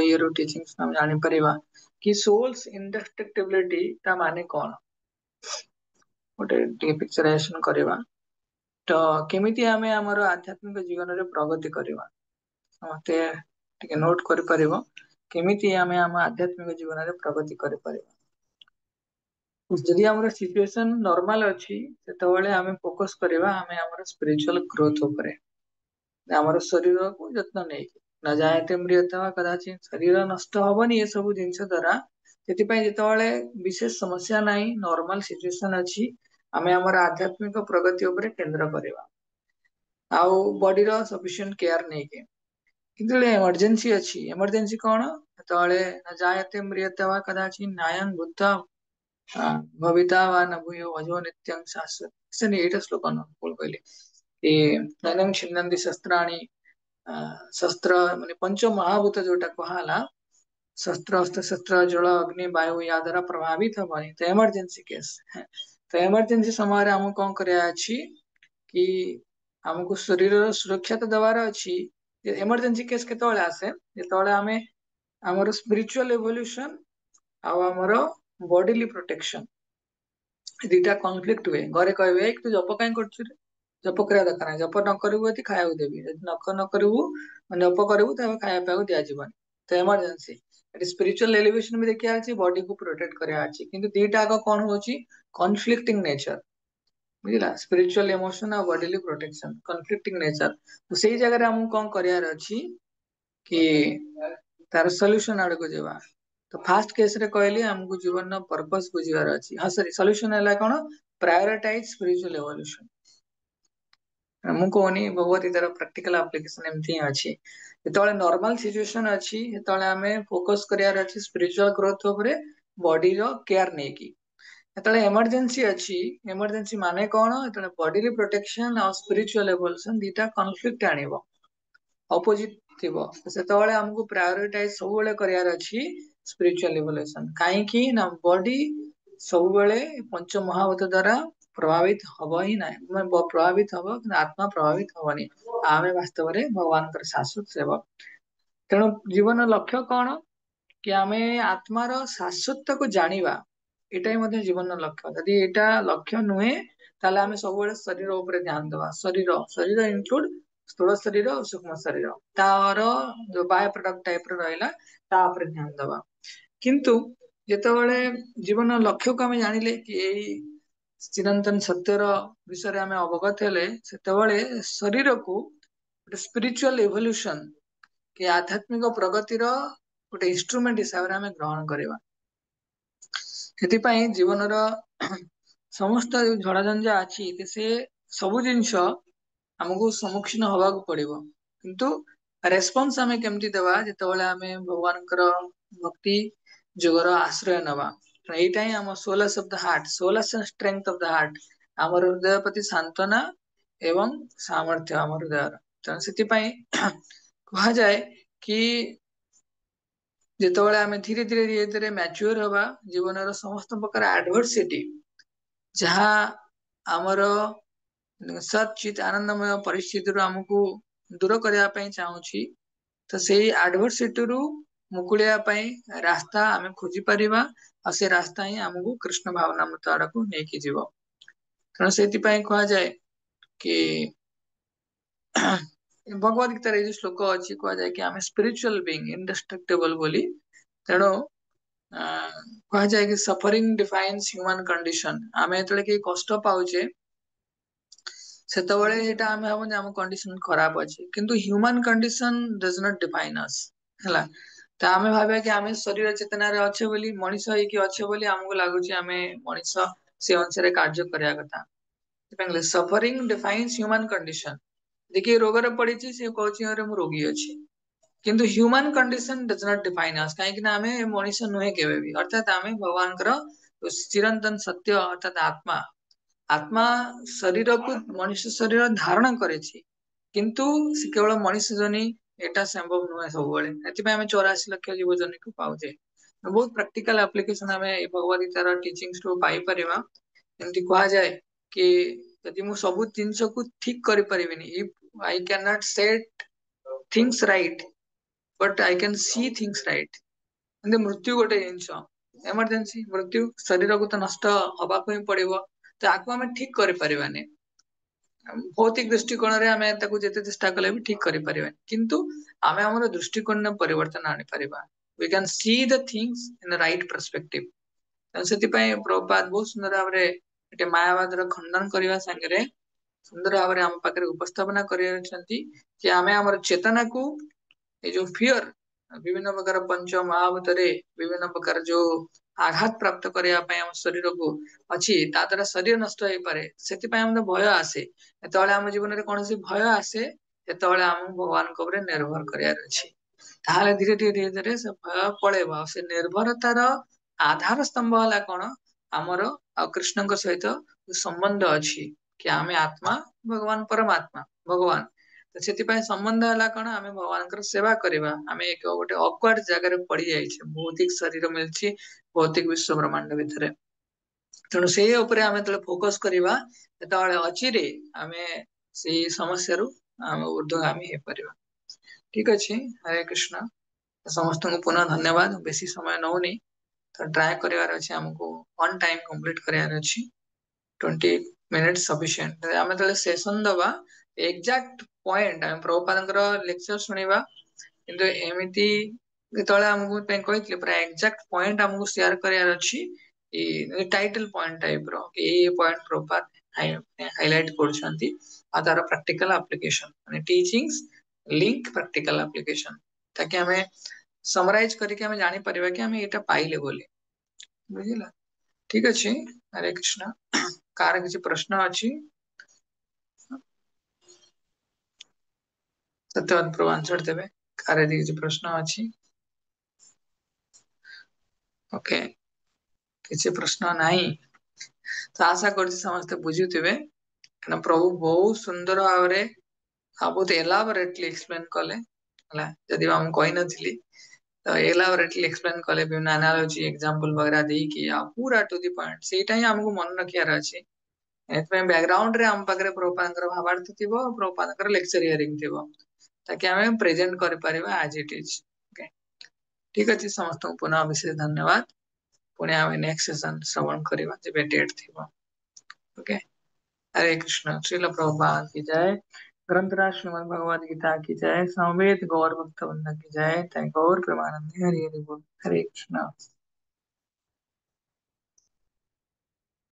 ये टीचिंग्स हम जापर कि सोल्स इंडेस्ट्रक्टिबिलिटी ता माने कौन गोटे पिक्चराइजेशन करवा। तो केमिति आम आमर आध्यात्मिक जीवन में प्रगति करवा मत नोट कर केमिति आम आम आध्यात्मिक जीवन में प्रगति कर जदि आम सिचुएशन नॉर्मल अच्छी से आम फोकस करवा आम आम स्पिरिचुअल ग्रोथ उपर आमर शरीर को जत्न नहीं न जायते म्रियते कदाचित शरीर नष्ट हेनी ये सब जिन द्वारा से विशेष समस्या ना नॉर्मल सिचुएशन अच्छी आम आमर आध्यात्मिक प्रगति उपर केंद्र करवा आउ बॉडी रो सफिशिएंट केयर नहीं के किंतु इमरजेंसी अच्छी इमरजेंसी कौन जो न जायते म्रियते कदाचित न्यायं बुद्ध भविता वा न भूयो अजो नित्यं शाश्वत से एटा श्लोक न बोल कहले कि नैनं छिन्नन्ति शस्त्राणि शस्त्र माने पंच महाभूत जोटा कहला शस्त्र अस्त्र शस्त्र जल अग्नि वायु या द्वारा प्रभावित हबनी तो इमरजेंसी केस तो इमरजेंसी समय रे हम कोन करया अछि कि हमको शरीर सुरक्षा तो दबार अछि इमरजेंसी केस केतବେଳେ आसे जेतବେଳେ आमे हमर स्पिरिचुअल इवोल्यूशन आ हमर बॉडीली प्रोटेक्शन दिटा कॉन्फ्लिक्ट हुए घरे कहबे तू जप काई करछु रे जप କରିବା ଦରକାର ନାହିଁ ଜପ ନ କରିବୁ ଯଦି ଖାଇବାକୁ ଦେବି ଯଦି ନ କରିବୁ ଜପ କରିବୁ ତେବେ ଖାଇବା ପିଇବାକୁ ଦିଆଯିବନି ତ ଏମରଜେନ୍ସି ଏଠି ସ୍ପିରିଚୁଆଲ ଏଲିଭେସନ ବି ଦେଖିବାର ଅଛି ବଡି କୁ ପ୍ରୋଟେକ୍ଟ କରିବାର ଅଛି କିନ୍ତୁ ଦିଟା ଆଗ କଣ ହଉଛି କନଫ୍ଲିକ୍ଟିଂ ନେଚର ବୁଝିଲା ସ୍ପିରିଚୁଆଲ ଇମୋସନ ଆଉ ବଡିଲି ପ୍ରୋଟେକ୍ସନ କନଫ୍ଲିକ୍ଟିଂ ନେଚର ତ ସେଇ ଜାଗାରେ ଆମକୁ କଣ କରିବାର ଅଛି କି ତାର ସଲ୍ୟୁସନ ଆଡକୁ ଯିବା ତ ଫାଷ୍ଟ କେସ ରେ କହିଲି ଆମକୁ ଜୀବନର ପର୍ପସ ବୁଝିବାର ଅଛି ହଁ ସରି ସଲ୍ୟୁସନ ହେଲା କଣ ପ୍ରାୟୋରିଟାଇଜ ସ୍ପିରିଚୁଆଲ ଇଭଲ୍ୟୁସନ ମୁଁ କହୁନି ବହୁତ ତାର ପ୍ରାକ୍ଟିକାଲ ଆପ୍ଲିକେସନ ଏମିତି ହିଁ ଅଛି ଯେତେବେଳେ ନର୍ମାଲ ସିଚୁଏସନ ଅଛି ସେତେବେଳେ ଆମେ ଫୋକସ କରିବାର ଅଛି ସ୍ପିରିଚୁଆଲ ଗ୍ରୋଥ ଉପରେ ବଡିର କେୟାର ନେଇକି ଯେତେବେଳେ ଏମରଜେନ୍ସି ଅଛି ଏମରଜେନ୍ସି ମାନେ କଣ ଯେତେବେଳେ ବଡିଲି ପ୍ରୋଟେକ୍ସନ ଆଉ ସ୍ପିରିଚୁଆଲ ଇଭଲ୍ୟୁସନ ଦିଟା କନଫ୍ଲିକ୍ଟ ଆଣିବ ଅପୋଜିଟ ଥିବ ସେତେବେଳେ ଆମକୁ ପ୍ରାୟୋରିଟାଇଜ ସବୁବେଳେ କରିବାର ଅଛି ସ୍ପିରିଚୁଆଲ ଇଭଲ୍ୟୁସନ କାହିଁକି ନା ବଡି ସବୁବେଳେ ପଞ୍ଚ ମହାଭୂତ ଦ୍ଵାରା ପ୍ରଭାବିତ ହବ ହିଁ ନାହିଁ ମାନେ ପ୍ରଭାବିତ ହବ କିନ୍ତୁ ଆତ୍ମା ପ୍ରଭାବିତ ହବନି ଆମେ ବାସ୍ତବରେ ଭଗବାନଙ୍କର ଶାଶ୍ୱତ ସେବକ ତେଣୁ ଜୀବନ ଲକ୍ଷ୍ୟ କଣ କି ଆମେ ଆତ୍ମାର ଶାଶ୍ୱତକୁ ଜାଣିବା ଏଇଟା ହିଁ ମଧ୍ୟ ଜୀବନର ଲକ୍ଷ୍ୟ ଯଦି ଏଇଟା ଲକ୍ଷ୍ୟ ନୁହେଁ ତାହେଲେ ଆମେ ସବୁବେଳେ ଶରୀର ଉପରେ ଧ୍ୟାନ ଦବା ଶରୀର ଇନକ୍ଲୁଡ ସ୍ଥୂଳ ଶରୀର ଆଉ ସୂକ୍ଷ୍ମ ଶରୀର ତାର ଯୋଉ ବାୟ ପ୍ରଡକ୍ଟ ଟାଇପ ର ରହିଲା ତା ଉପରେ ଧ୍ୟାନ ଦବା କିନ୍ତୁ ଯେତେବେଳେ ଜୀବନ ଲକ୍ଷ୍ୟକୁ ଆମେ ଜାଣିଲେ କି ଏଇ ଚିରନ୍ତନ ସତ୍ୟର ବିଷୟରେ ଆମେ ଅବଗତ ହେଲେ ସେତେବେଳେ ଶରୀରକୁ ଗୋଟେ ସ୍ପିରିଚୁଆଲ ଇଭଲ୍ୟୁସନ କି ଆଧ୍ୟାତ୍ମିକ ପ୍ରଗତିର ଗୋଟେ ଇନଷ୍ଟ୍ରୁମେଣ୍ଟ ହିସାବରେ ଆମେ ଗ୍ରହଣ କରିବା ସେଥିପାଇଁ ଜୀବନର ସମସ୍ତ ଯୋଉ ଝଡଝଞ୍ଝା ଅଛି ସେ ସବୁ ଜିନିଷ ଆମକୁ ସମ୍ମୁଖୀନ ହବାକୁ ପଡିବ କିନ୍ତୁ ରେସପନ୍ସ ଆମେ କେମିତି ଦେବା ଯେତେବେଳେ ଆମେ ଭଗବାନଙ୍କର ଭକ୍ତି ଯୁଗର ଆଶ୍ରୟ ନବା ଏଇଟା ହିଁ ଆମ souls of the heart souls strength of the heart ଆମର ହୃଦୟ ପ୍ରତି ସାନ୍ତନା ଏବଂ ସାମର୍ଥ୍ୟ ଆମ ହୃଦୟର ତେଣୁ ସେଥିପାଇଁ କୁହାଯାଏ କି ଯେତେବେଳେ ଆମେ ଧୀରେ ଧୀରେ ମ୍ୟାଚୁର ହବା ଜୀବନର ସମସ୍ତ ପ୍ରକାର ଆଡଭରସିଟି ଯାହା ଆମର ସଚିତ ଆନନ୍ଦମୟ ପରିସ୍ଥିତିରୁ ଆମକୁ ଦୂର କରିବା ପାଇଁ ଚାହୁଁଛି ତ ସେଇ ଆଡଭରସିଟିରୁ ମୁକୁଳିବା ପାଇଁ ରାସ୍ତା ଆମେ ଖୋଜି ପାରିବା ଆଉ ସେ ରାସ୍ତା ହିଁ ଆମକୁ କୃଷ୍ଣ ଭାବନାମୃତ ଆଡକୁ ନେଇକି ଯିବ ତେଣୁ ସେଇଥିପାଇଁ କୁହାଯାଏ କି ଭଗବତ ଗୀତାରେ ଏ ଯୋଉ ଶ୍ଲୋକ ଅଛି କୁହାଯାଏ କି ଆମେ ସ୍ପିରିଚୁଆଲ ବିଙ୍ଗ ଇନଡେଷ୍ଟ୍ରକ୍ଟିବଲ ବୋଲି ତେଣୁ କୁହାଯାଏ କି ସଫରିଂ ଡିଫାଇନ୍ସ ହ୍ୟୁମାନ କଣ୍ଡିସନ ଆମେ ଯେତେବେଳେ କି କଷ୍ଟ ପାଉଛେ ସେତେବେଳେ ଏଇଟା ଆମେ ଭାବୁଛେ ଆମ କଣ୍ଡିସନ ଖରାପ ଅଛି କିନ୍ତୁ human condition does not define us ହେଲା ତ ଆମେ ଭାବିବା କି ଆମେ ଶରୀର ଚେତନାରେ ଅଛେ ବୋଲି ମଣିଷ ହେଇକି ଅଛେ ବୋଲି ଆମକୁ ଲାଗୁଛି ଆମେ ମଣିଷ ସେ ଅନୁସାରେ କାର୍ଯ୍ୟ କରିବା କଥା ସଫରିଂ ଡିଫାଇନ୍ସ ହ୍ୟୁମାନ କଣ୍ଡିସନ ଦେଖି ରୋଗରେ ପଡିଛି ସେ କହୁଛି ଆରେ ମୁଁ ରୋଗୀ ଅଛି କିନ୍ତୁ human condition does not define us କାହିଁକି ନା ଆମେ ମଣିଷ ନୁହେଁ କେବେ ବି ଅର୍ଥାତ ଆମେ ଭଗବାନଙ୍କର ଚିରନ୍ତନ ସତ୍ୟ ଅର୍ଥାତ ଆତ୍ମା ଶରୀରକୁ ମଣିଷ ଶରୀର ଧାରଣ କରିଛି କିନ୍ତୁ ସେ କେବଳ ମଣିଷ ଜନି ଏଇଟା ସମ୍ଭବ ନୁହେଁ ସବୁବେଳେ ଏଥିପାଇଁ ଆମେ 84 ଲକ୍ଷ ଜୀବଜନ୍ତୁଙ୍କୁ ପାଉଛେ ବହୁତ ପ୍ରାକ୍ଟିକାଲ ଆପ୍ଲିକେସନ ଆମେ ଏଇ ଭଗବତ ଗୀତାର ଟିଚିଙ୍ଗସ୍ ରୁ ପାଇପାରିବା ଏମିତି କୁହାଯାଏ କି ଯଦି ମୁଁ ସବୁ ଜିନିଷକୁ ଠିକ କରିପାରିବିନି if I can not set things right but I can see things right କିନ୍ତୁ ମୃତ୍ୟୁ ଗୋଟେ ଜିନିଷ ଏମରଜେନ୍ସି ମୃତ୍ୟୁ ଶରୀରକୁ ତ ନଷ୍ଟ ହବାକୁ ହିଁ ପଡିବ ତ ଆକୁ ଆମେ ଠିକ କରିପାରିବାନି ଭୌତିକ ଦୃଷ୍ଟିକୋଣରେ ଆମେ ତାକୁ ଯେତେ ଚେଷ୍ଟା କଲେ ବି ଠିକ କରିପାରିବାନି କିନ୍ତୁ ଆମେ ଆମର ଦୃଷ୍ଟିକୋଣରେ ପରିବର୍ତ୍ତନ ଆଣିପାରିବା we can see the things in the right perspective ସେଥିପାଇଁ ପ୍ରଭୁପାଦ ବହୁତ ସୁନ୍ଦର ଭାବରେ ଗୋଟେ ମାୟାବାଦର ଖଣ୍ଡନ କରିବା ସାଙ୍ଗରେ ସୁନ୍ଦର ଭାବରେ ଆମ ପାଖରେ ଉପସ୍ଥାପନା କରିଅଛନ୍ତି ଯେ ଆମେ ଆମର ଚେତନାକୁ ଏଇ ଯୋଉ ଫିଅର ବିଭିନ୍ନ ପ୍ରକାର ପଞ୍ଚ ମହାଭୂତରେ ବିଭିନ୍ନ ପ୍ରକାର ଯୋଉ ଆଘାତ ପ୍ରାପ୍ତ କରିବା ପାଇଁ ଆମ ଶରୀରକୁ ଅଛି ତା ଦ୍ଵାରା ଶରୀର ନଷ୍ଟ ହେଇପାରେ ସେଥିପାଇଁ ଆମକୁ ଭୟ ଆସେ ଯେତେବେଳେ ଆମ ଜୀବନରେ କୌଣସି ଭୟ ଆସେ ସେତେବେଳେ ଆମକୁ ଭଗବାନଙ୍କ ଉପରେ ନିର୍ଭର କରିବାର ଅଛି ତାହେଲେ ଧୀରେ ଧୀରେ ସେ ଭୟ ପଳେଇବ ଆଉ ସେ ନିର୍ଭରତାର ଆଧାର ସ୍ତମ୍ଭ ହେଲା କଣ ଆମର ଆଉ କୃଷ୍ଣଙ୍କ ସହିତ ସମ୍ବନ୍ଧ ଅଛି କି ଆମେ ଆତ୍ମା ଭଗବାନ ପରମାତ୍ମା ଭଗବାନ। ତ ସେଥିପାଇଁ ସମ୍ବନ୍ଧ ହେଲା କଣ ଆମେ ଭଗବାନଙ୍କର ସେବା କରିବା। ଆମେ ଏକ ଗୋଟେ ଅକ୍ୱାର୍ଡ ଜାଗାରେ ପଡି ଯାଇଛେ, ଭୌତିକ ଶରୀର ମିଳିଛି ଭୌତିକ ବିଶ୍ଵ ବ୍ରହ୍ମାଣ୍ଡ ଭିତରେ। ତେଣୁ ସେଇ ଉପରେ ଆମେ ଯେତେବେଳେ ଫୋକସ କରିବା ସେତେବେଳେ ଅଚିରେ ଆମେ ସେଇ ସମସ୍ୟାରୁ ଆମେ ଉର୍ଦ୍ଧ୍ୱଗାମୀ ହେଇପାରିବା। ଠିକ ଅଛି, ହରେ କୃଷ୍ଣ। ସମସ୍ତଙ୍କୁ ପୁନଃ ଧନ୍ୟବାଦ। ବେଶୀ ସମୟ ନଉନି, ତ ଟ୍ରାଏ କରିବାର ଅଛି ଆମକୁ ଅନ୍ ଟାଇମ କମ୍ପ୍ଲିଟ କରିବାର ଅଛି। 20 minutes ସଫିସିଏଣ୍ଟ। ଆମେ ଯେତେବେଳେ ସେସନ ଦବା ଏକ୍ଜାକ୍ଟ ପଏଣ୍ଟ ଆମେ ପ୍ରଭୁପାଦଙ୍କର ଲେକ୍ଚର ଶୁଣିବା, କିନ୍ତୁ ଏମିତି ଯେତେବେଳେ ଆମକୁ ପାଇଁ କହିଥିଲେ ପୁରା ଏକ୍ଜାକ୍ଟ ପଏଣ୍ଟ ଆମକୁ ସେୟାର କରିବାର ଅଛି। ଟାଇଟଲ ପଏଣ୍ଟ ଟାଇପ ର କି ଏଇ ପଏଣ୍ଟ ପ୍ରଭୁପାଦ ହାଇଲାଇଟ କରୁଛନ୍ତି, ଆଉ ତାର ପ୍ରାକ୍ଟିକାଲ ଆପ୍ଲିକେସନ ମାନେ ଟିଚିଂସ ଲିଙ୍କ ପ୍ରାକ୍ଟିକାଲ ଆପ୍ଲିକେସନ, ତାକି ଆମେ ସମରାଇଜ କରିକି ଆମେ ଜାଣିପାରିବା କି ଆମେ ଏଇଟା ପାଇଲେ ବୋଲି। ବୁଝିଲା? ଠିକ ଅଛି, ହରେ କୃଷ୍ଣ। କାହାର କିଛି ପ୍ରଶ୍ନ ଅଛି? ସତ୍ୟବାନ ପ୍ରଭୁ ଆନ୍ସର ଦେବେ। କାହାର ଯଦି କିଛି ପ୍ରଶ୍ନ ଅଛି? ଓକେ, କିଛି ପ୍ରଶ୍ନ ନାହିଁ ତ ଆଶା କରୁଛି ସମସ୍ତେ ବୁଝୁଥିବେ, କାରଣ ପ୍ରଭୁ ବହୁତ ସୁନ୍ଦର ଭାବରେ ଆଉ ବହୁତ ଏଲାବୋରେଟଲି ଏକ୍ସପ୍ଲେନ କଲେ ହେଲା। ଯଦି ମୁଁ କହିନଥିଲି ତ ଏଲାବୋରେଟଲି ଏକ୍ସପ୍ଲେନ କଲେ, ବିଭିନ୍ନ ଆନାଲୋଜି ଏକ୍ସାମ୍ପଲ ବଗେରା ଦେଇକି ଆଉ ପୁରା ଟୁ ଦି ପଏଣ୍ଟ। ସେଇଟା ହିଁ ଆମକୁ ମନେ ରଖିବାର ଅଛି। ଏଥିପାଇଁ ବ୍ୟାକଗ୍ରାଉଣ୍ଡ ରେ ଆମ ପାଖରେ ପ୍ରଭୁପାଦଙ୍କର ଭାବାର୍ଥ ଥିବ, ପ୍ରଭୁପାଦଙ୍କର ଲେକ୍ଚର ହିୟରିଂ ଥିବ, ତାକି ଆମେ ପ୍ରେଜେଣ୍ଟ କରିପାରିବା ଆଜ ଇଟ ଇଜ। ଓକେ, ଠିକ ଅଛି, ସମସ୍ତଙ୍କୁ ପୁନଃ ବିଶେଷ ଧନ୍ୟବାଦ। ପୁଣି ଆମେ ନେକ୍ସଟ ସେସନ ଶ୍ରବଣ କରିବା ଯେବେ ଡେଟ୍ ଥିବ। ओके, हरे कृष्ण। श्रील प्रभुपाद की जय। ग्रंथराज श्रीमद् भगवद गीता की जय। समवेत गौर भक्त वृंद की जय। जय गौर प्रेमानंद हरि हरि बोल। हरे कृष्ण।